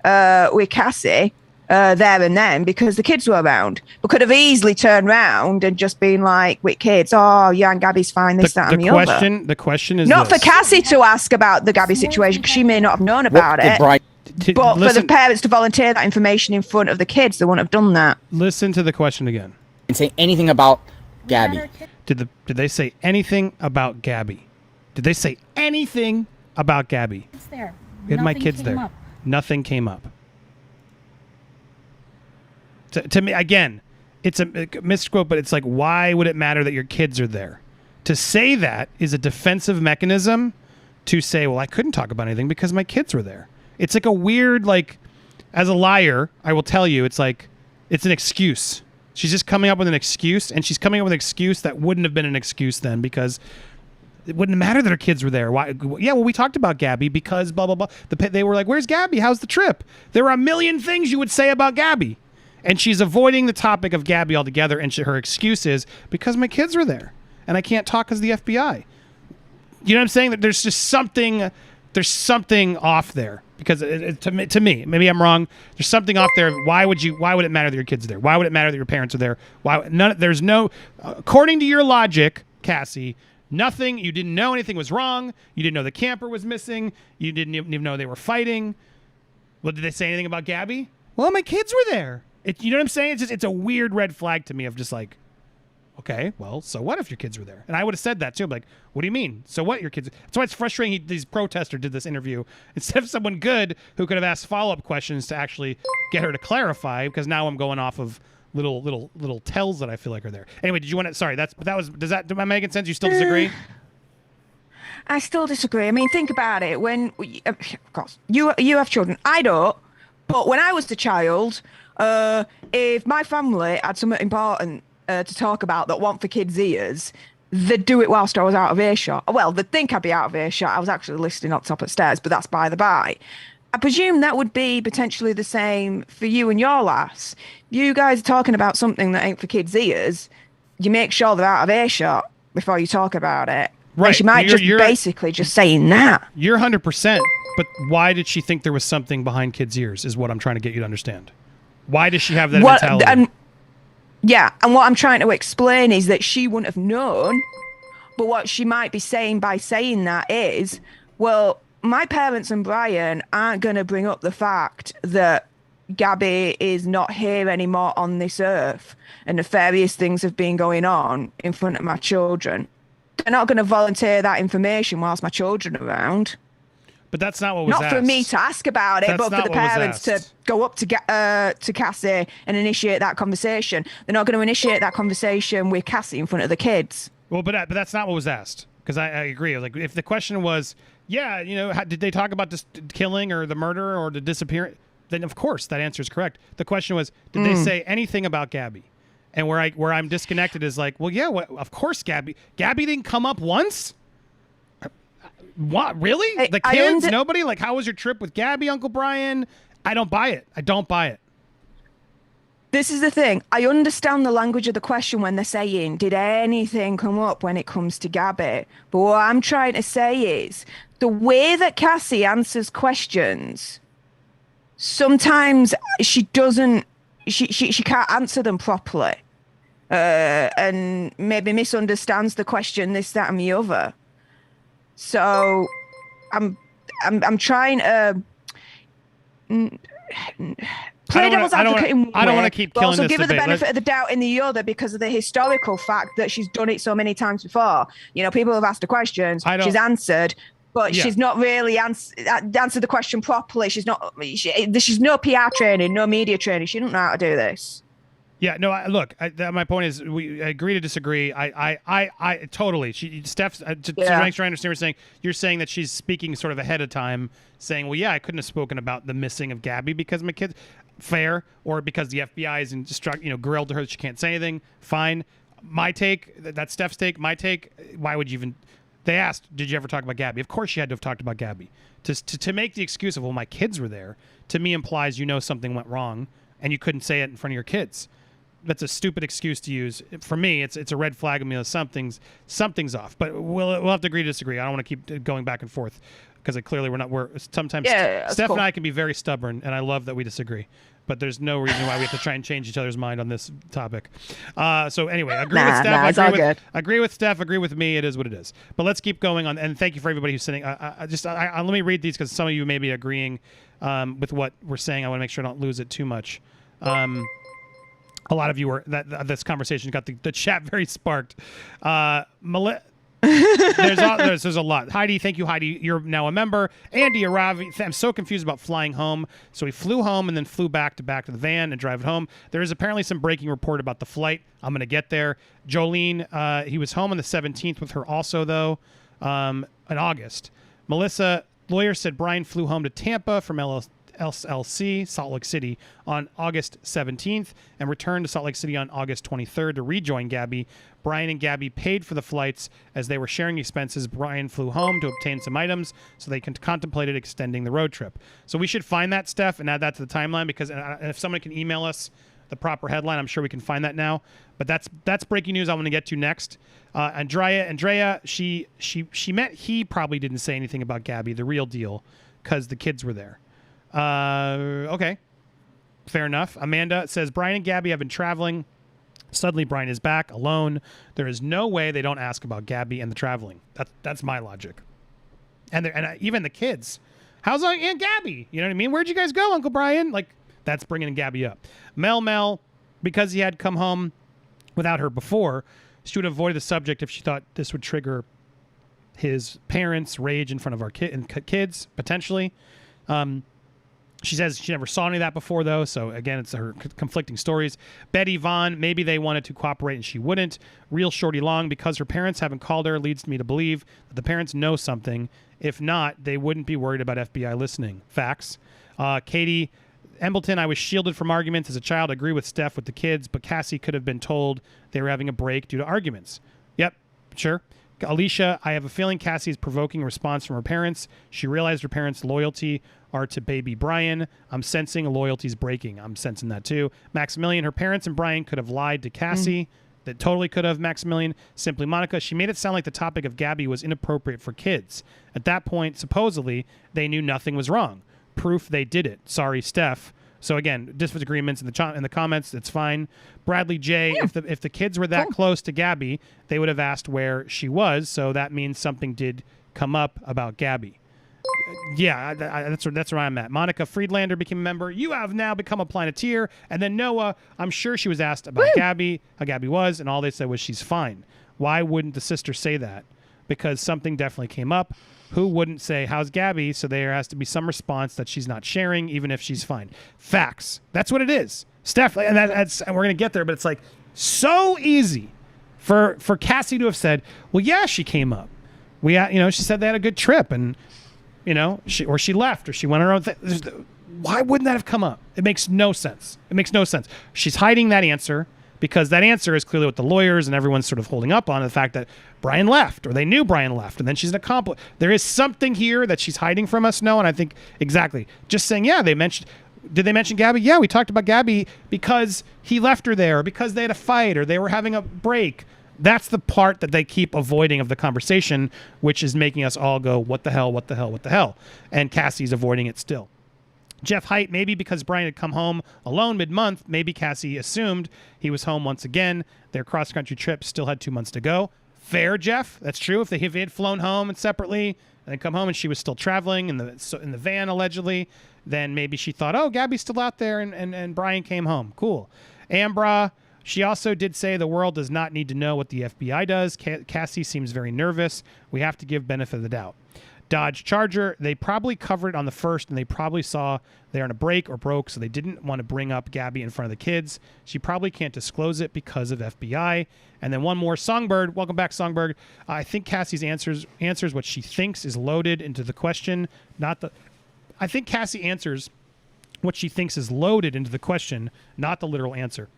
with Cassie, there and then because the kids were around. But could have easily turned around and just been like, with kids, "Oh, yeah, and Gabby's fine, this, that, and the other." The question is not for Cassie to ask about the Gabby situation because she may not have known about it. But for the parents to volunteer that information in front of the kids, they wouldn't have done that. Listen to the question again. And say anything about Gabby. Did they say anything about Gabby? Did they say anything about Gabby? It's there. We had my Nothing kids came there. up. Nothing came up. To me, again, it's a misquote, but it's like, why would it matter that your kids are there? To say that is a defensive mechanism to say, well, I couldn't talk about anything because my kids were there. It's like a weird, like, as a liar, I will tell you, it's like, it's an excuse. She's just coming up with an excuse, and she's coming up with an excuse that wouldn't have been an excuse then because it wouldn't matter that her kids were there. Why? Yeah, well, we talked about Gabby because blah, blah, blah. They were like, where's Gabby? How's the trip? There are a million things you would say about Gabby. And she's avoiding the topic of Gabby altogether, and her excuse is, because my kids were there, and I can't talk because of the FBI. You know what I'm saying? That there's just something off there. Because to me, maybe I'm wrong. There's something off there. Why would it matter that your kids are there? Why would it matter that your parents are there? According to your logic, Cassie, nothing. You didn't know anything was wrong. You didn't know the camper was missing. You didn't even know they were fighting. Well, did they say anything about Gabby? Well, my kids were there. You know what I'm saying? It's a weird red flag to me of just like, okay, well, so what if your kids were there? And I would have said that too. I'm like, what do you mean? So what? Your kids? That's why it's frustrating. These protesters did this interview instead of someone good who could have asked follow-up questions to actually get her to clarify. Because now I'm going off of little tells that I feel like are there. Anyway, did you want to? Sorry, am I making sense? You still disagree? I still disagree. I mean, think about it. When, of course, you have children. I don't. But when I was a child, if my family had something important to talk about that weren't for kids' ears, they'd do it whilst I was out of earshot. Well, they'd think I'd be out of earshot. I was actually listening up top of stairs, but that's by the by. I presume that would be potentially the same for you and your lass. You guys are talking about something that ain't for kids' ears. You make sure they're out of earshot before you talk about it. Right. And she might you're basically just saying that. You're 100%. But why did she think there was something behind kids' ears is what I'm trying to get you to understand. Why does she have that mentality? And what I'm trying to explain is that she wouldn't have known, but what she might be saying by saying that is, well, my parents and Brian aren't going to bring up the fact that Gabby is not here anymore on this earth and nefarious things have been going on in front of my children. They're not going to volunteer that information whilst my children are around. But that's not what was asked. Not for me to ask about it, but for the parents to go up to Cassie and initiate that conversation. They're not going to initiate that conversation with Cassie in front of the kids. Well, but that's not what was asked. Because I agree. Like, if the question was, yeah, did they talk about this killing or the murder or the disappearance? Then of course that answer is correct. The question was, did they say anything about Gabby? And where I'm disconnected is like, well, yeah, of course Gabby didn't come up once. What, really? The kids? Nobody? Like, how was your trip with Gabby, Uncle Brian? I don't buy it. I don't buy it. This is the thing. I understand the language of the question when they're saying, did anything come up when it comes to Gabby? But what I'm trying to say is, the way that Cassie answers questions, sometimes she doesn't, she can't answer them properly. And maybe misunderstands the question, this, that, and the other. So I'm trying to play devil's advocate in one way. I don't want to keep killing this debate. Also give her the benefit of the doubt in the other because of the historical fact that she's done it so many times before. People have asked her questions, she's answered, but she's not really answered the question properly. She's no PR training, no media training. She doesn't know how to do this. Yeah, no. Look, my point is, we agree to disagree. I totally. Steph, to make sure I understand what you're saying. You're saying that she's speaking sort of ahead of time, saying, "Well, yeah, I couldn't have spoken about the missing of Gabby because my kids." Fair, or because the FBI is grilled to her that she can't say anything. Fine. My take, that's Steph's take. My take, why would you even? They asked, "Did you ever talk about Gabby?" Of course, you had to have talked about Gabby. To make the excuse of, "Well, my kids were there," to me implies something went wrong and you couldn't say it in front of your kids. That's a stupid excuse to use. For me, it's a red flag of me. Something's off. But we'll have to agree to disagree. I don't want to keep going back and forth because clearly we're sometimes Steph and I can be very stubborn, and I love that we disagree. But there's no reason why we have to try and change each other's mind on this topic. So anyway, agree with Steph. Agree with Steph. Agree with me. It is what it is. But let's keep going on. And thank you for everybody who's sending. Let me read these because some of you may be agreeing with what we're saying. I want to make sure I don't lose it too much. A lot of you were this conversation got the chat very sparked. There's a lot. Heidi, thank you, Heidi. You're now a member. Andy Aravi, I'm so confused about flying home. So he flew home and then flew back to the van and drive it home. There is apparently some breaking report about the flight. I'm going to get there. Jolene, he was home on the 17th with her also, though, in August. Melissa, lawyer, said Brian flew home to Tampa from LLC, Salt Lake City, on August 17th and returned to Salt Lake City on August 23rd to rejoin Gabby. Brian and Gabby paid for the flights as they were sharing expenses. Brian flew home to obtain some items so they contemplated extending the road trip. So we should find that, Steph, and add that to the timeline because if someone can email us the proper headline, I'm sure we can find that now. But that's breaking news I want to get to next. Andrea, she meant he probably didn't say anything about Gabby, the real deal, because the kids were there. Okay. Fair enough. Amanda says, Brian and Gabby have been traveling. Suddenly, Brian is back alone. There is no way they don't ask about Gabby and the traveling. That's my logic. And even the kids. How's Aunt Gabby? You know what I mean? Where'd you guys go, Uncle Brian? Like, that's bringing Gabby up. Mel, because he had come home without her before, she would avoid the subject if she thought this would trigger his parents' rage in front of our kids, potentially. She says she never saw any of that before, though. So, again, it's her conflicting stories. Betty Vaughn, maybe they wanted to cooperate and she wouldn't. Real Shorty Long, because her parents haven't called her, leads me to believe that the parents know something. If not, they wouldn't be worried about FBI listening. Facts. Katie Embleton, I was shielded from arguments as a child. Agree with Steph with the kids, but Cassie could have been told they were having a break due to arguments. Yep, sure. Alicia, I have a feeling Cassie is provoking a response from her parents. She realized her parents' loyalty are to baby Brian. I'm sensing loyalty's breaking. I'm sensing that too. Maximilian, her parents and Brian could have lied to Cassie. That totally could have. Maximilian. Simply Monica, she made it sound like the topic of Gabby was inappropriate for kids. At that point, supposedly, they knew nothing was wrong. Proof they did it. Sorry, Steph. So again, disagreements in the comments. It's fine. Bradley J. Yeah. If the kids were that close to Gabby, they would have asked where she was. So that means something did come up about Gabby. Yeah, that's where I'm at. Monica Friedlander became a member. You have now become a Planeteer. And then Noah, I'm sure she was asked about Gabby, how Gabby was, and all they said was she's fine. Why wouldn't the sister say that? Because something definitely came up. Who wouldn't say, how's Gabby? So there has to be some response that she's not sharing, even if she's fine. Facts. That's what it is. Steph, and we're going to get there, but it's like so easy for Cassie to have said, well, yeah, she came up. She said they had a good trip, and she left, or she went on her own thing. Why wouldn't that have come up? It makes no sense. She's hiding that answer because that answer is clearly what the lawyers and everyone's sort of holding up on, the fact that Brian left, or they knew Brian left, and then she's an accomplice. There is something here that she's hiding from us, and I think exactly. Just saying, yeah, did they mention Gabby? Yeah, we talked about Gabby because he left her there, or because they had a fight, or they were having a break. That's the part that they keep avoiding of the conversation, which is making us all go, what the hell, what the hell, what the hell? And Cassie's avoiding it still. Jeff Height, maybe because Brian had come home alone mid-month, maybe Cassie assumed he was home once again. Their cross-country trip still had 2 months to go. Fair, Jeff. That's true. If they had flown home and separately and then come home and she was still traveling in the van, allegedly, then maybe she thought, oh, Gabby's still out there and Brian came home. Cool. Ambra, she also did say the world does not need to know what the FBI does. Cassie seems very nervous. We have to give benefit of the doubt. Dodge Charger. They probably covered it on the first, and they probably saw they're on a break or broke, so they didn't want to bring up Gabby in front of the kids. She probably can't disclose it because of FBI. And then one more, Songbird. Welcome back, Songbird. I think Cassie's answers what she thinks is loaded into the question, not the. I think Cassie answers what she thinks is loaded into the question, not the literal answer.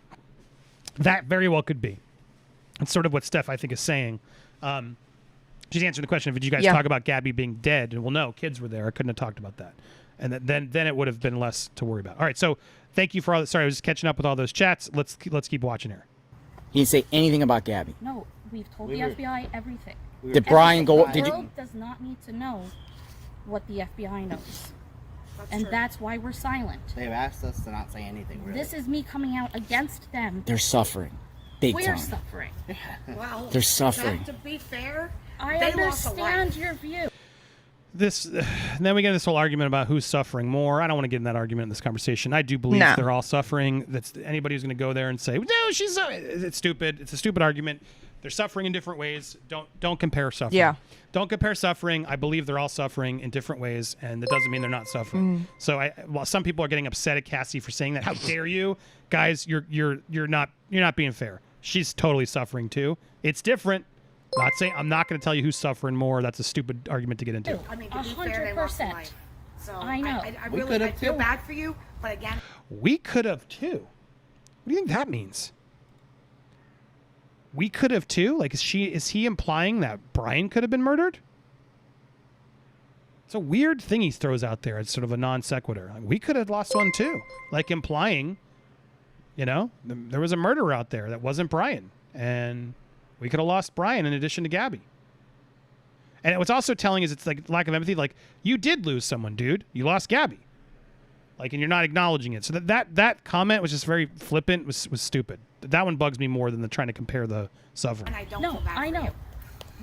That very well could be. It's sort of what Steph, I think, is saying. She's answering the question, did you guys talk about Gabby being dead? And well, no, kids were there. I couldn't have talked about that. And then it would have been less to worry about. All right, so thank you for all that. Sorry, I was just catching up with all those chats. Let's keep watching here. He didn't say anything about Gabby. No, we've told the FBI everything. Did Brian go? The world does not need to know what the FBI knows. That's why we're silent. They've asked us to not say anything, really. This is me coming out against them. They're suffering. Big We're time. suffering. Well, they're suffering. To be fair, I they understand your view. Then we get this whole argument about who's suffering more. I don't want to get in that argument in this conversation. I do believe they're all suffering. That's anybody who's going to go there and say, no, it's stupid. It's a stupid argument. They're suffering in different ways. Don't compare suffering. Yeah. Don't compare suffering. I believe they're all suffering in different ways, and that doesn't mean they're not suffering. So while some people are getting upset at Cassie for saying that, how dare you, guys? You're not being fair. She's totally suffering too. It's different. I'm not going to tell you who's suffering more. That's a stupid argument to get into. I mean, to be fair, they lost a life. So I know. I feel bad for you, but again, we could have too. What do you think that means? We could have too? Like, is he implying that Brian could have been murdered? It's a weird thing he throws out there. It's sort of a non sequitur. Like, we could have lost one too. Like implying, there was a murderer out there that wasn't Brian. And we could have lost Brian in addition to Gabby. And what's also telling is it's like lack of empathy. Like, you did lose someone, dude. You lost Gabby. Like, and you're not acknowledging it. So that comment was just very flippant, was stupid. That one bugs me more than the trying to compare the suffering. and I don't No, feel bad I for know. you.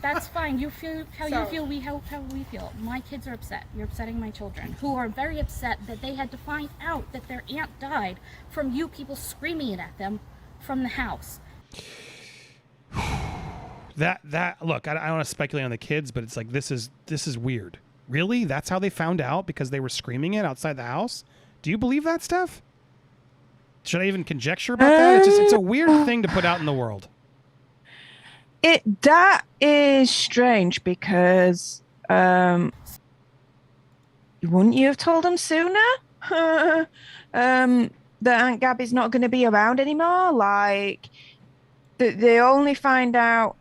That's fine. You feel how you feel. We how we feel. My kids are upset. You're upsetting my children, who are very upset that they had to find out that their aunt died from you people screaming it at them from the house. Look, I don't want to speculate on the kids, but it's like this is weird. Really? That's how they found out, because they were screaming it outside the house? Do you believe that, Steph? Should I even conjecture about that? It's a weird thing to put out in the world. That is strange because wouldn't you have told them sooner that Aunt Gabby's not going to be around anymore? Like, they only find out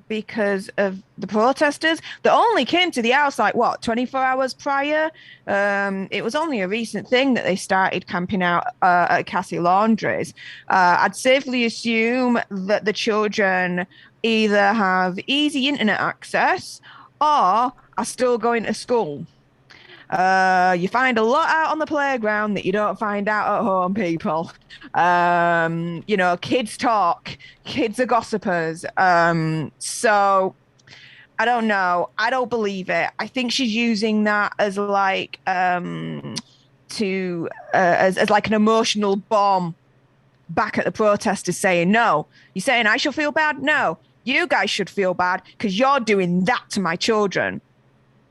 because of the protesters. They only came to the house 24 hours prior. It was only a recent thing that they started camping out at Cassie Laundrie's. I'd safely assume that the children either have easy internet access or are still going to school. You find a lot out on the playground that you don't find out at home, people. Kids talk. Kids are gossipers. So I don't know. I don't believe it. I think she's using that as as like an emotional bomb back at the protesters, saying, no, you're saying I should feel bad? No, you guys should feel bad because you're doing that to my children.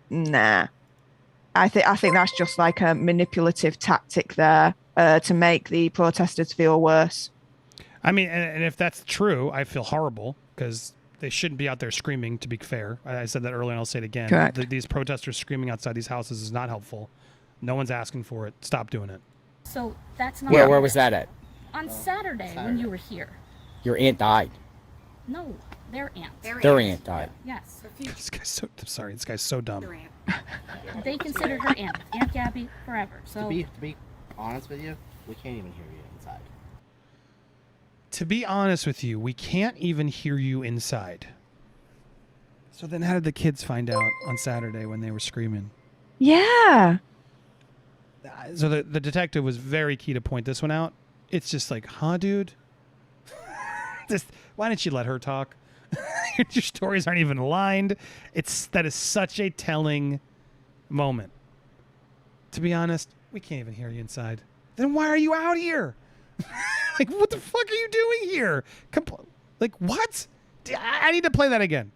Nah. I think that's just like a manipulative tactic there to make the protesters feel worse. I mean, and if that's true, I feel horrible because they shouldn't be out there screaming, to be fair. I said that earlier and I'll say it again. Correct. These protesters screaming outside these houses is not helpful. No one's asking for it. Stop doing it. So that's not. Where was that at? On Saturday when you were here. Your aunt died. No, their aunt. Their aunt died. Yes. This guy's so dumb. They considered her aunt, Aunt Gabby, forever. So to be honest with you, we can't even hear you inside. To be honest with you, we can't even hear you inside. So then how did the kids find out on Saturday when they were screaming? Yeah. So the detective was very key to point this one out. It's just like, huh, dude? Why didn't you let her talk? Your stories aren't even aligned. That is such a telling moment. To be honest, we can't even hear you inside. Then why are you out here? Like, what the fuck are you doing here? Like, what? I need to play that again.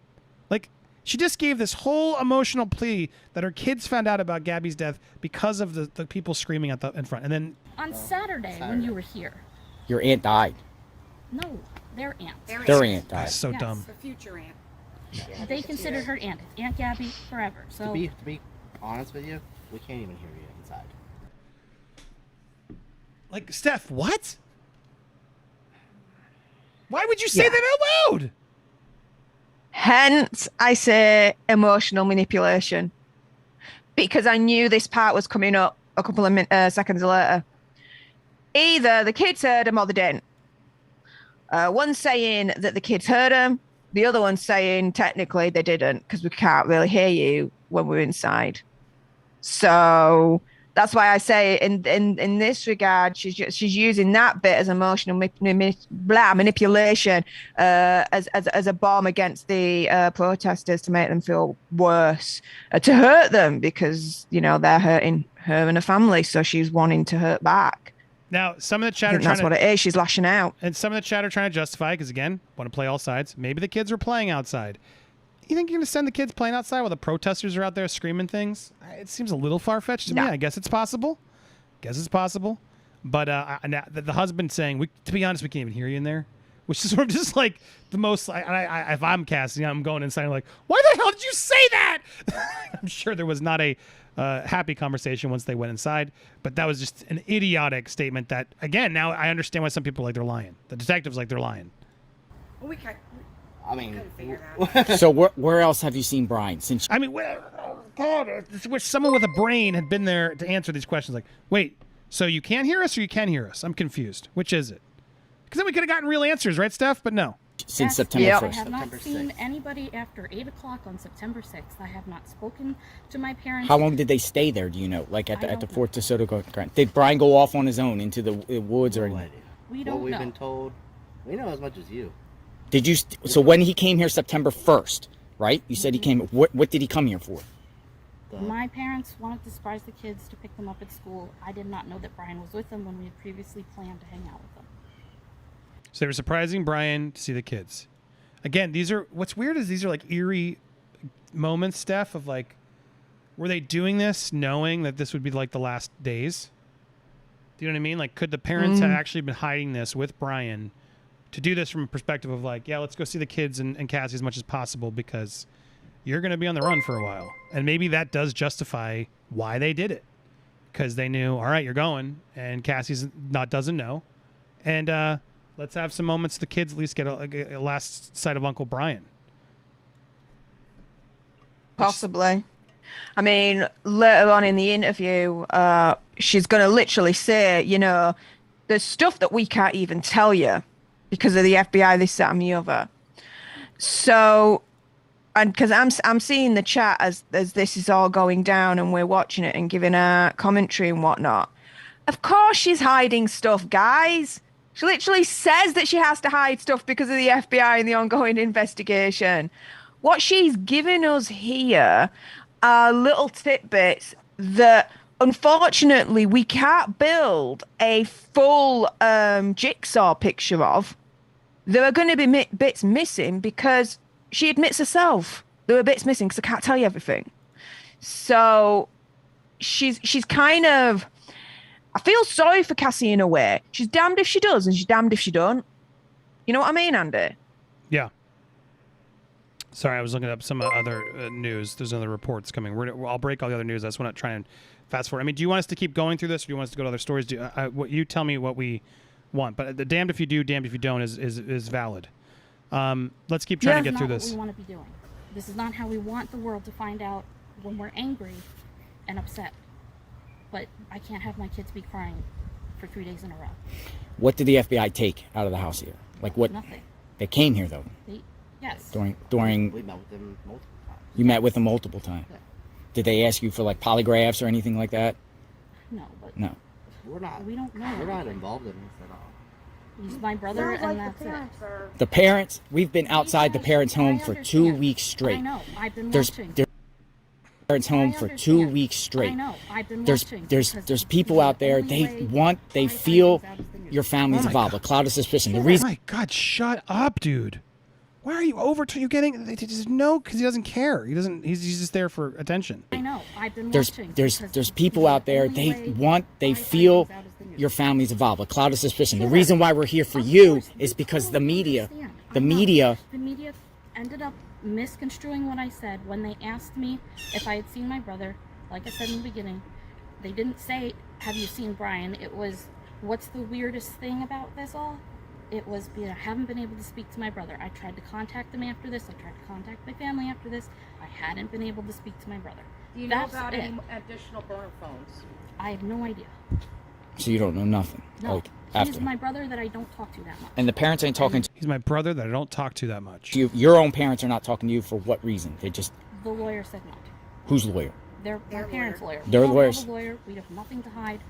Like, She just gave this whole emotional plea that her kids found out about Gabby's death because of the people screaming in front. And then on Saturday when you were here. Your aunt died. No, their aunt. Their aunt died. That's so dumb. The future aunt. Yeah, they considered her aunt. Aunt Gabby forever. So To be honest with you, we can't even hear you inside. Like, Steph, what? Why would you say that out loud? Hence, I say emotional manipulation. Because I knew this part was coming up a couple of seconds later. Either the kids heard him or they didn't. One saying that the kids heard him, the other one saying technically they didn't because we can't really hear you when we're inside. So that's why I say in this regard, she's using that bit as emotional manipulation as a bomb against the protesters to make them feel worse, to hurt them because, you know, they're hurting her and her family. So she's wanting to hurt back. Now, some of the chat are that's what it is. She's lashing out. And some of the chat are trying to justify, because again, want to play all sides. Maybe the kids were playing outside. You think you're going to send the kids playing outside while the protesters are out there screaming things? It seems a little far-fetched to me. I guess it's possible. But the husband saying, to be honest, we can't even hear you in there, which is sort of just like the most, if I'm Cassie, I'm going inside like, why the hell did you say that? I'm sure there was not a happy conversation once they went inside, but that was just an idiotic statement that, again, now I understand why some people are like they're lying. The detectives like they're lying. Well, we can't. I mean, so where else have you seen Brian? Since I mean, God, I wish someone with a brain had been there to answer these questions. Like, wait, so you can't hear us or you can hear us? I'm confused. Which is it? Because then we could have gotten real answers, right, Steph? But no. Since September 1st. I have not seen anybody after 8 o'clock on September 6th. I have not spoken to my parents. How long did they stay there? Do you know? Like at the Fort DeSoto Grant? Did Brian go off on his own into the woods or anything? We don't know. What we've been told, we know as much as you. Did you? So when he came here September 1st, right? You said he came. What did he come here for? My parents wanted to surprise the kids to pick them up at school. I did not know that Brian was with them when we had previously planned to hang out with them. So they were surprising Brian to see the kids. Again, what's weird is these are like eerie moments, Steph, of like, were they doing this knowing that this would be like the last days? Do you know what I mean? Like, could the parents have actually been hiding this with Brian to do this from a perspective of like, yeah, let's go see the kids and Cassie as much as possible because you're going to be on the run for a while. And maybe that does justify why they did it. Because they knew, all right, you're going, and Cassie's doesn't know. And let's have some moments the kids at least get a last sight of Uncle Brian. Possibly. I mean, later on in the interview, she's going to literally say, you know, there's stuff that we can't even tell you because of the FBI, this, that, and the other. So, and because I'm seeing the chat as this is all going down and we're watching it and giving her commentary and whatnot. Of course she's hiding stuff, guys. She literally says that she has to hide stuff because of the FBI and the ongoing investigation. What she's giving us here are little tidbits that, unfortunately, we can't build a full jigsaw picture of. There are going to be bits missing because she admits herself there were bits missing because I can't tell you everything. So she's kind of... I feel sorry for Cassie in a way. She's damned if she does and she's damned if she don't. You know what I mean, Andy? Yeah. Sorry, I was looking up some other news. There's other reports coming. I'll break all the other news. I just want to try and fast forward. I mean, do you want us to keep going through this or do you want us to go to other stories? You tell me what we want. But the damned if you do, damned if you don't is valid. Let's keep trying to get through this. This is not what we want to be doing. This is not how we want the world to find out when we're angry and upset. But I can't have my kids be crying for 3 days in a row. What did the FBI take out of the house here? Like what? Nothing. They came here though. Yes. During. We met with them multiple times. You met with them multiple times. Yeah. Did they ask you for like polygraphs or anything like that? No, but no. We're not. We don't know. We're not involved in this at all. He's my brother, and that's it. The parents. We've been outside the parents' home for 2 weeks straight. I know. I've been There's watching. Parents' home for 2 weeks straight. I know. I've been There's people out there. They feel your family's involved. A cloud of suspicion. The reason. Oh my God! Shut up, dude. Why are you over? You getting? They just no, because he doesn't care. He doesn't. He's just there for attention. I know. I've been There's watching. there's people out there. They feel your family's involved. A cloud of suspicion. The reason why we're here for you is because the media ended up misconstruing what I said when they asked me if I had seen my brother. Like I said in the beginning, they didn't say, "Have you seen Brian?" It was, "What's the weirdest thing about this all?" It was, I haven't been able to speak to my brother. I tried to contact them after this. I tried to contact my family after this. I hadn't been able to speak to my brother. Do you know about any additional burner phones? I have no idea. So you don't know nothing. No, Like, he's after. my brother that I don't talk to that much. And the parents ain't talking to He's my brother that I don't talk to that much. you. Your own parents are not talking to you for what reason? They just. The lawyer said no. Whose lawyer? Their parents' lawyer. Their We don't lawyers. have a lawyer. We have nothing to hide.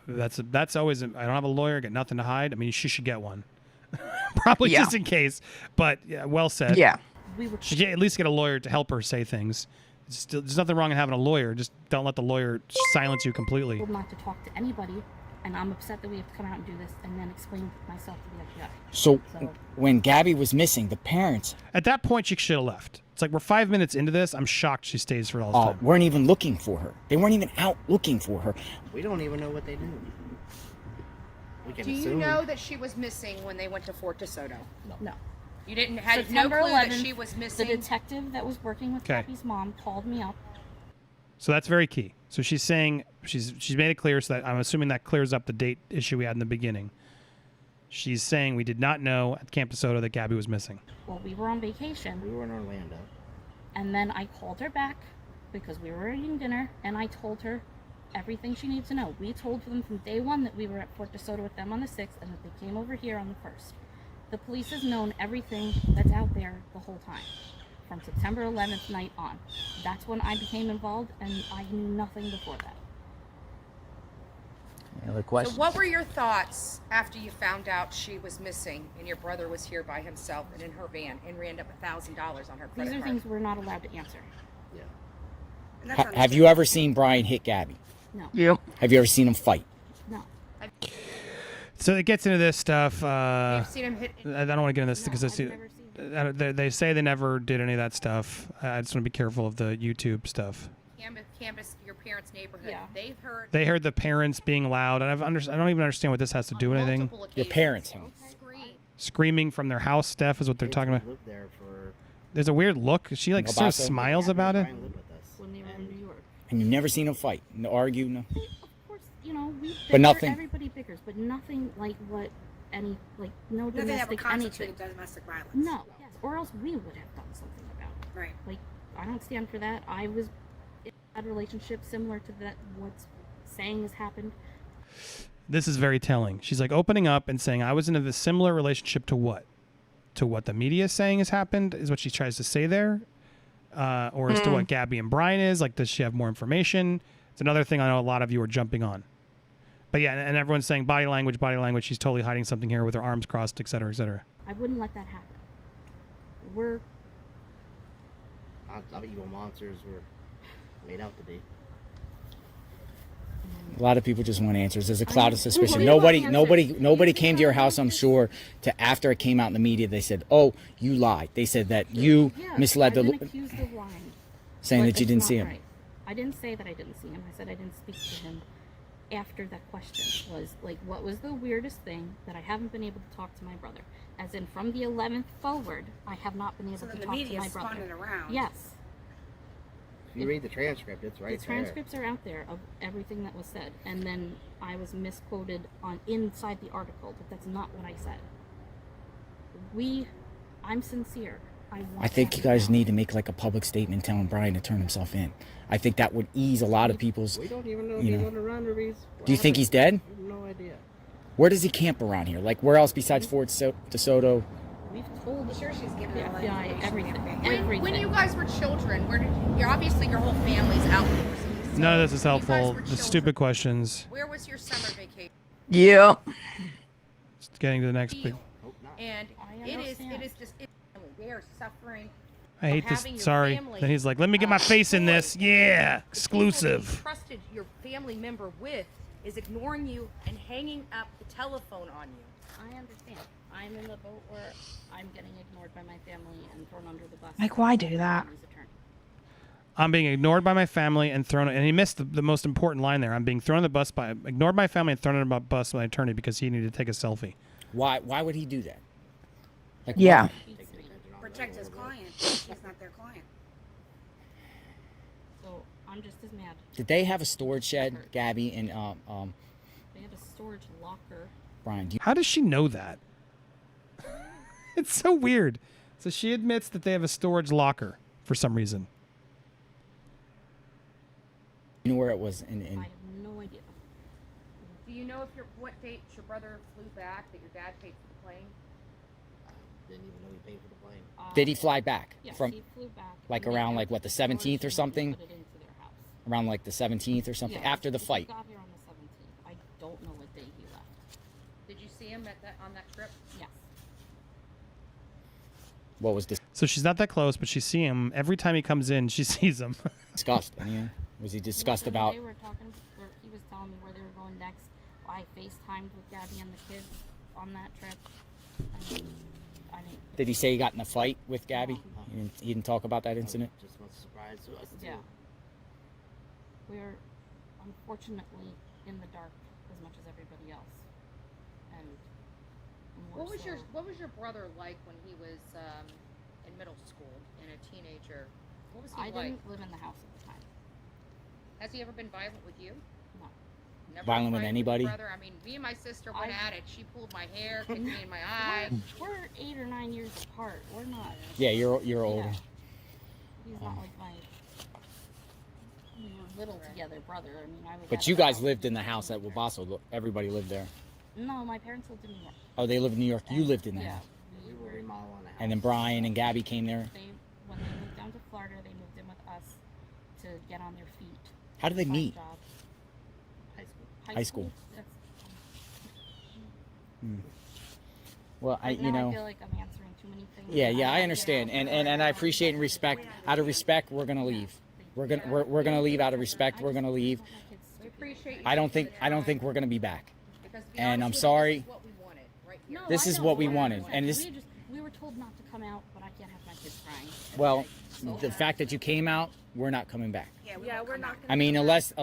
That's always. I don't have a lawyer. Got nothing to hide. I mean, she should get one, probably just in case. But yeah, well said. Yeah. She should at least get a lawyer to help her say things. There's nothing wrong in having a lawyer. Just don't let the lawyer silence you completely. Told not to talk to anybody, and I'm upset that we have to come out and do this and then explain myself to the FBI. So when Gabby was missing, the parents at that point she should have left. It's like we're 5 minutes into this. I'm shocked she stays for all this time. weren't even looking for her. They weren't even out looking for her. We don't even know what they do. We can Do you assume. know that she was missing when they went to Fort DeSoto? No. You didn't had September no clue 11th, that she was missing. The detective that was working with Okay. Gabby's mom called me up. So that's very key. So she's saying she's made it clear, so that I'm assuming that clears up the date issue we had in the beginning. She's saying we did not know at Camp DeSoto that Gabby was missing. Well, we were on vacation. We were in Orlando. And then I called her back because we were eating dinner, and I told her everything she needed to know. We told them from day one that we were at Fort DeSoto with them on the 6th and that they came over here on the 1st. The police has known everything that's out there the whole time, from September 11th night on. That's when I became involved, and I knew nothing before that. Any other So questions? what were your thoughts after you found out she was missing and your brother was here by himself and in her van and ran up $1,000 on her credit These are card? things we're not allowed to answer. Yeah. And that's Have you ever seen Brian hit Gabby? No. Yep. Have you ever seen him fight? No. So it gets into this stuff. You've seen him hit. I don't want to get into this because they say they never did any of that stuff. I just want to be careful of the YouTube stuff. Canvas your parents' neighborhood. Yeah. They've heard. They heard the parents being loud, and I don't even understand what this has to do with anything. Your parents. Huh? Screaming from their house, Steph, is what they're talking about. Lived there for. There's a weird look. She like sort of Roboto? smiles about it. Brian lived with us. When they were in New York. And you've never seen him fight? No argue? No. Of course, you know, we bicker, But nothing- everybody bickers, but nothing like what no Nothing that would domestic constitute anything. domestic violence. No, yes, or else we would have done something about it. Right. Like, I don't stand for that. I was in a bad relationship similar to that. What's saying has happened. This is very telling. She's like opening up and saying, I was in a similar relationship to what? To what the media is saying has happened, is what she tries to say there. Or as to what Gabby and Brian is. Like, does she have more information? It's another thing I know a lot of you are jumping on. But yeah, and everyone's saying body language, body language. She's totally hiding something here with her arms crossed, et cetera, et cetera. I wouldn't let that happen. We're Not evil monsters were made out to be. A lot of people just want answers. There's a cloud of suspicion. we want Nobody came to your house, I'm sure, to after it came out in the media, they said, oh, you lied. They said that you misled I've the... been accused of lying. saying But that you it's didn't not see him. right. I didn't say that I didn't see him. I said I didn't speak to him after that question. Was like, what was the weirdest thing that I haven't been able to talk to my brother? As in, from the 11th forward, I have not been able to talk to my brother. Around. Yes. If you read the transcript, it's right The there. transcripts are out there of everything that was said, and then I was misquoted on inside the article, but that's not what I said. I'm sincere. I think you guys need to make like a public statement telling Brian to turn himself in. I think that would ease a lot of people's... We don't even know if you he's know. on the run or he's... Do you think he's dead? I have no idea. Where does he camp around here? Like, where else besides Fort DeSoto? We've told I'm sure she's giving the all that FBI information. everything. When you guys were children, you're obviously your whole family's outdoorsy. So None of this is when you guys helpful. were The children, stupid questions. Where was your summer vacation? Yep. Just getting to the next big... And I it understand. is just they are suffering. I hate having this. your Sorry. family, Then he's like, let me get my face in this. Yeah. the people Exclusive. you trusted your family member with is ignoring you and hanging up the telephone on you. I understand. I'm in the boat where I'm getting ignored by my family and thrown under the bus. Like, why do that? I'm being ignored by my family and thrown. And he missed the most important line there. I'm being thrown on the bus by ignored by my family and thrown on the bus by my attorney because he needed to take a selfie. Why would he do that? Like, yeah. Protect his client. He's not their client. So I'm just as mad. Did they have a storage shed, Gabby and They have a storage locker. Brian? How does she know that? It's so weird. So she admits that they have a storage locker for some reason. You know where it was? I have no idea. Do you know what date your brother flew back that your dad paid for the plane? Didn't even know he paid for the plane. Did he fly back? Yes, From he flew back. like around like what, the 17th or something? Put it into their house. Around like the 17th or something, Yeah, after the fight. He got here on the 17th. I don't know what day he left. Did you see him on that trip? Yes. What was this? So she's not that close, but she sees him every time he comes in. She sees him. Discussed? Was he discussed about? They were talking. He was telling me where they were going next. I FaceTimed with Gabby and the kids on that trip. I didn't. Did he say he got in a fight with Gabby? He didn't talk about that incident. Just was a surprise to us. Yeah. We're unfortunately in the dark as much as everybody else. And What was your brother like when he was in middle school and a teenager? What was he I like? didn't live in the house at the time. Has he ever been violent with you? No. Never Violent with fight anybody? your brother? I mean, me and my sister went at it. She pulled my hair, kicked me in my eye. We're 8 or 9 years apart. We're not. Yeah, you're older. He's not like my. We were little together, brother. I mean, I was. But you guys lived in the house at Wabasso. Everybody lived there. No, my parents lived in New York. Oh, they lived in New York. You lived in the house. We were remodeling the house. And then Brian and Gabby came there. When they moved down to Florida, they moved in with us to get on their feet. How did they meet? Jobs. High school. That's, Well, right you now know. I feel like I'm answering too many things. Yeah, I understand, and I appreciate and respect. Out of respect, we're gonna leave. We're gonna leave out of respect. We're gonna leave. We appreciate you. I don't think we're gonna be back. Because to be And honest I'm with you, sorry. This is what we wanted right here. No, This I is know, what we we're wanted, not- and this. We were told not to come out, but I can't have my kids crying. Well, the fact that you came out, we're not coming back. Yeah, we're not. I mean, unless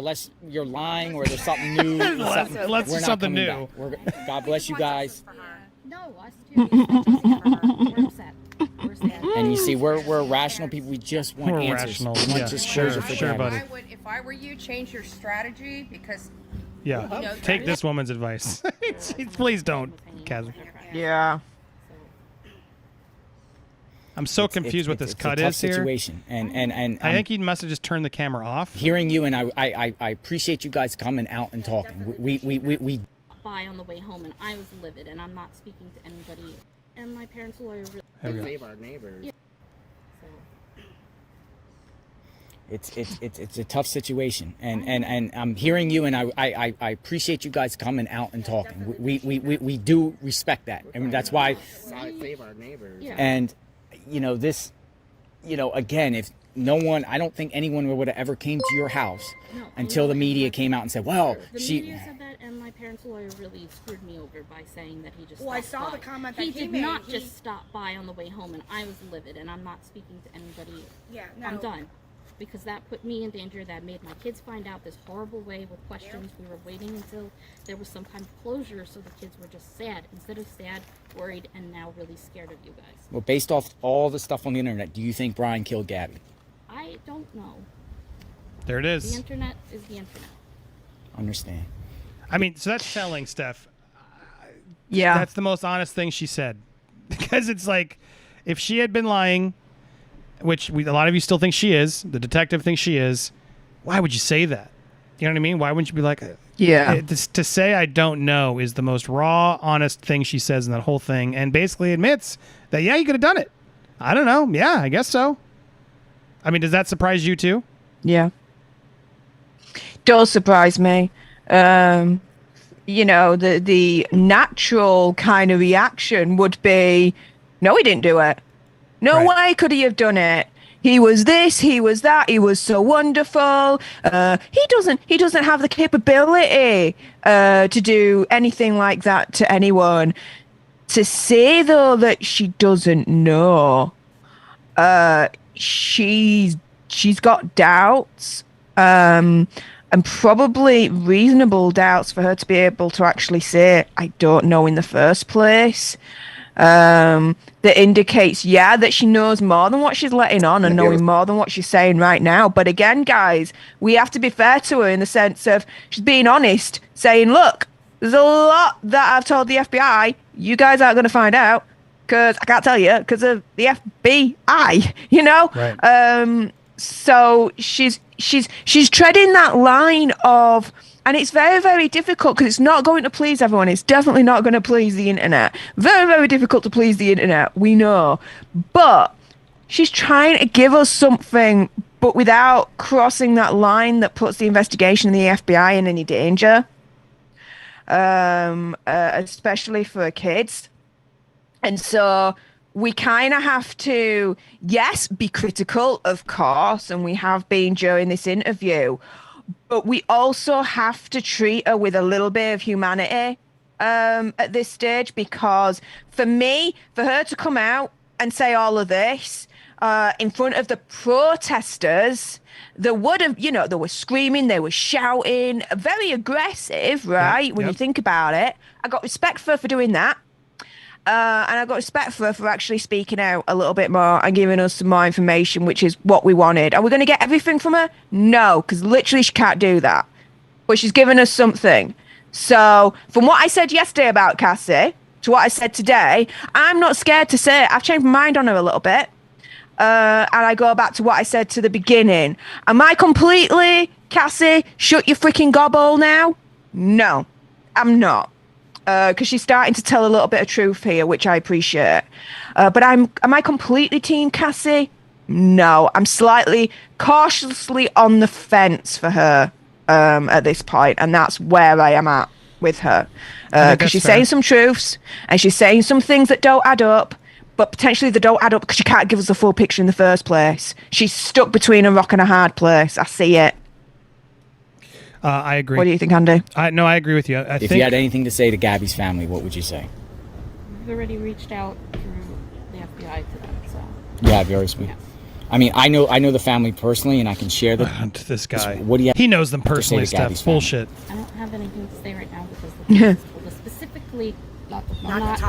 you're lying or there's something new. Unless we're there's not something coming new. back. God bless you guys. No, us too. We're upset. We're sad. And you see, we're rational people. We just want We're answers. rational. We want Yeah, just sure, closure for sure, Gabby. buddy. I would, if I were you, change your strategy because. Yeah. You know, Take this woman's advice. Please don't, Cassie. Yeah. I'm so confused what this cut it's a tough is here. situation. And I think he must have just turned the camera off. hearing you, and I appreciate you guys coming out and talking. We By on the way home, and I was livid, and I'm not speaking to anybody. And my parents were really. There we go. Save our neighbors. Yeah. it's a tough situation, and I'm hearing you, and I appreciate you guys coming out and talking. We do respect that, and that's why. Save our neighbors. Yeah. And you know this, again, if no one, I don't think anyone would have ever came to your house No, until the media came out and said, "Well, The she." media said that, and my parents' lawyer really screwed me over by saying that he just. Well, I stopped saw by. the comment He that he did made. not He- just stop by on the way home, and I was livid, and I'm not speaking to anybody. Yeah, I'm no. done. Because that put me in danger. That made my kids find out this horrible way with questions. We were waiting until there was some kind of closure, so the kids were just sad instead of sad, worried, and now really scared of you guys. Well, based off all the stuff on the internet, do you think Brian killed Gabby? I don't know. There it The is. internet is the internet. Understand? I mean, so that's telling, Steph. Yeah. That's the most honest thing she said. Because it's like, if she had been lying, which a lot of you still think she is, the detective thinks she is, why would you say that? You know what I mean? Why wouldn't you be like, Yeah. to say I don't know is the most raw, honest thing she says in that whole thing, and basically admits that, yeah, you could have done it. I don't know. Yeah, I guess so. I mean, does that surprise you too? Yeah. Does surprise me. The natural kind of reaction would be, no, he didn't do it. No way could he have done it. He was this, he was that, he was so wonderful. He doesn't have the capability to do anything like that to anyone. To say though that she doesn't know, she's got doubts, and probably reasonable doubts for her to be able to actually say I don't know in the first place. That indicates, that she knows more than what she's letting on and knowing more than what she's saying right now. But again, guys, we have to be fair to her in the sense of she's being honest, saying, look, there's a lot that I've told the FBI. You guys aren't going to find out because I can't tell you because of the FBI, you know? Right. So she's treading that line of, and it's very, very difficult because it's not going to please everyone. It's definitely not going to please the internet. Very, very difficult to please the internet, we know. But she's trying to give us something, but without crossing that line that puts the investigation and the FBI in any danger, especially for kids. And so we kind of have to, yes, be critical, of course, and we have been during this interview, but we also have to treat her with a little bit of humanity at this stage, because for me, for her to come out and say all of this in front of the protesters, there would have, they were screaming, they were shouting, very aggressive, right? When you think about it, I got respect for her for doing that. And I got respect for her for actually speaking out a little bit more and giving us some more information, which is what we wanted. Are we going to get everything from her? No, because literally she can't do that. But she's given us something. So from what I said yesterday about Cassie to what I said today, I'm not scared to say it. I've changed my mind on her a little bit. And I go back to what I said to the beginning. Am I completely, Cassie, shut your freaking gobble now? No, I'm not. Because she's starting to tell a little bit of truth here, which I appreciate. But am I completely team Cassie? No, I'm slightly cautiously on the fence for her at this point, and that's where I am at with her. Because she's saying some truths, and she's saying some things that don't add up, but potentially they don't add up because she can't give us the full picture in the first place. She's stuck between a rock and a hard place. I see it. I agree. What do you think, Andy? No, I agree with you. If you had anything to say to Gabby's family, what would you say? We've already reached out through the FBI to them, so. Yeah, very sweet. Yeah. I mean, I know the family personally, and I can share that. This guy. What do you? He knows them personally. Stuff. Bullshit. I don't have anything to say right now because the police told us specifically not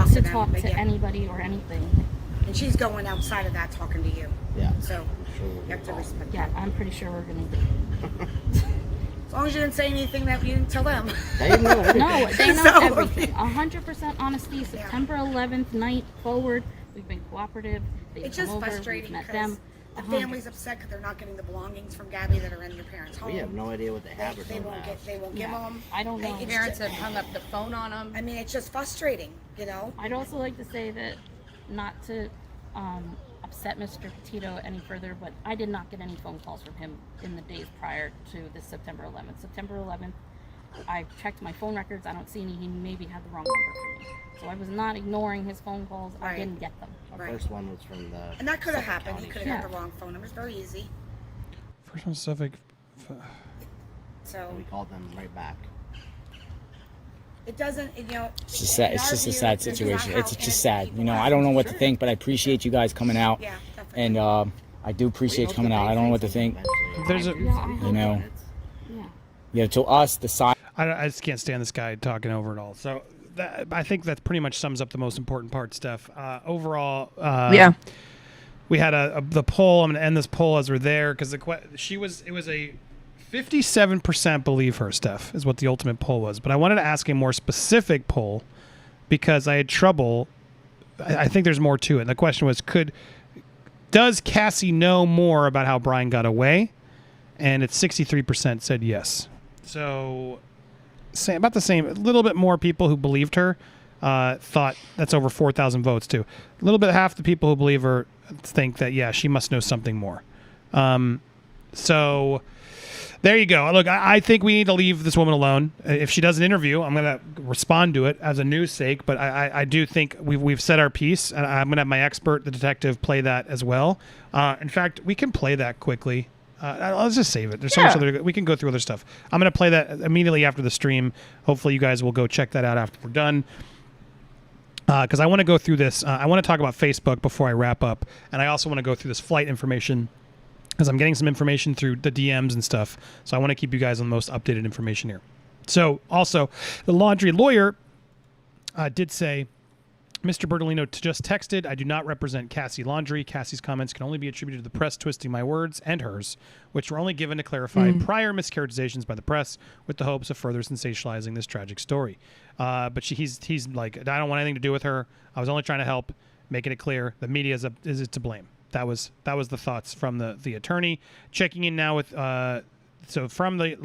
to talk to anybody or anything. And she's going outside of that talking to you. Yeah. So you have to respect. Yeah, I'm pretty sure we're gonna do. As long as you didn't say anything that you didn't tell them. They know everything. No, they know everything. 100% honesty. September 11th night forward. We've been cooperative. It's just frustrating because the family's upset because they're not getting the belongings from Gabby that are in your parents' home. We have no idea what they have or don't have. They won't give them. I don't know. Parents have hung up the phone on them. I mean, it's just frustrating, I'd also like to say that, not to upset Mr. Petito any further, but I did not get any phone calls from him in the days prior to this September 11th. September 11th, I checked my phone records. I don't see any. He maybe had the wrong number for me. So I was not ignoring his phone calls. Right. I didn't get them. Our first one was from the. And that could have happened. He could have had the wrong phone number. It's very easy. First one, Suffolk. So we called them right back. It doesn't, It's just sad. It's just a sad situation. It's just sad. I don't know what to think, but I appreciate you guys coming out. Yeah, and I do appreciate you coming out. I don't know what to think. There's a, to us, the side. I just can't stand this guy talking over it all. So I think that pretty much sums up the most important part, Steph. Overall, we had the poll. I'm going to end this poll as we're there because it was a 57% believe her, Steph, is what the ultimate poll was. But I wanted to ask a more specific poll because I had trouble. I think there's more to it. And the question was, does Cassie know more about how Brian got away? And it's 63% said yes. So about the same. A little bit more people who believed her thought that's over 4,000 votes too. A little bit, half the people who believe her think that, she must know something more. So there you go. Look, I think we need to leave this woman alone. If she does an interview, I'm going to respond to it as a news sake. But I do think we've said our piece, and I'm going to have my expert, the detective, play that as well. In fact, we can play that quickly. Let's just save it. There's so much other. We can go through other stuff. I'm going to play that immediately after the stream. Hopefully, you guys will go check that out after we're done. because I want to go through this. I want to talk about Facebook before I wrap up, and I also want to go through this flight information because I'm getting some information through the DMs and stuff. So I want to keep you guys on the most updated information here. So also, the Laundrie lawyer did say, Mr. Bertolino just texted, I do not represent Cassie Laundrie. Cassie's comments can only be attributed to the press twisting my words and hers, which were only given to clarify prior mischaracterizations by the press with the hopes of further sensationalizing this tragic story. But he's like, I don't want anything to do with her. I was only trying to help, making it clear the media is to blame. That was the thoughts from the attorney. Checking in now with so from the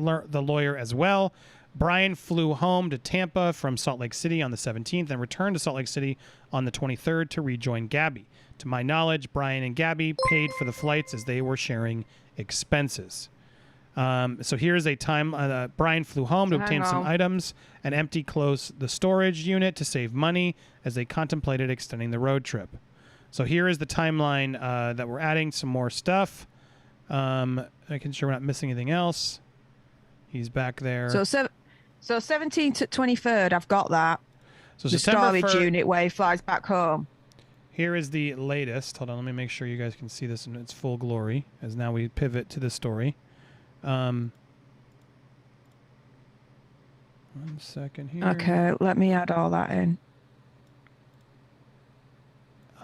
lawyer as well. Brian flew home to Tampa from Salt Lake City on the 17th and returned to Salt Lake City on the 23rd to rejoin Gabby. To my knowledge, Brian and Gabby paid for the flights as they were sharing expenses. So here's a time. Brian flew home to obtain some items and close the storage unit to save money as they contemplated extending the road trip. So here is the timeline that we're adding some more stuff. Making sure we're not missing anything else. He's back there. So 17th to 23rd, I've got that. So the storage unit where he flies back home. Here is the latest. Hold on, let me make sure you guys can see this in its full glory as now we pivot to the story. 1 second here. Okay, let me add all that in.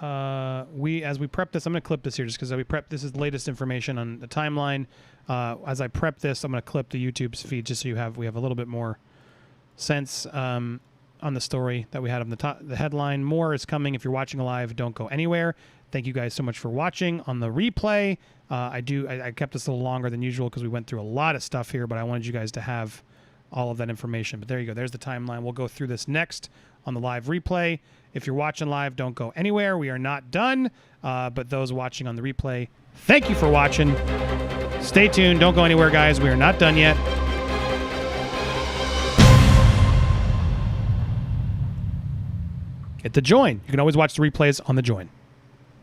As we prep this, I'm going to clip this here just because this is the latest information on the timeline. As I prep this, I'm going to clip the YouTube's feed just so we have a little bit more sense on the story that we had on the headline. More is coming. If you're watching live, don't go anywhere. Thank you guys so much for watching on the replay. I kept this a little longer than usual because we went through a lot of stuff here, but I wanted you guys to have all of that information. But there you go. There's the timeline. We'll go through this next on the live replay. If you're watching live, don't go anywhere. We are not done. But those watching on the replay, thank you for watching. Stay tuned. Don't go anywhere, guys. We are not done yet. Hit the join. You can always watch the replays on the join.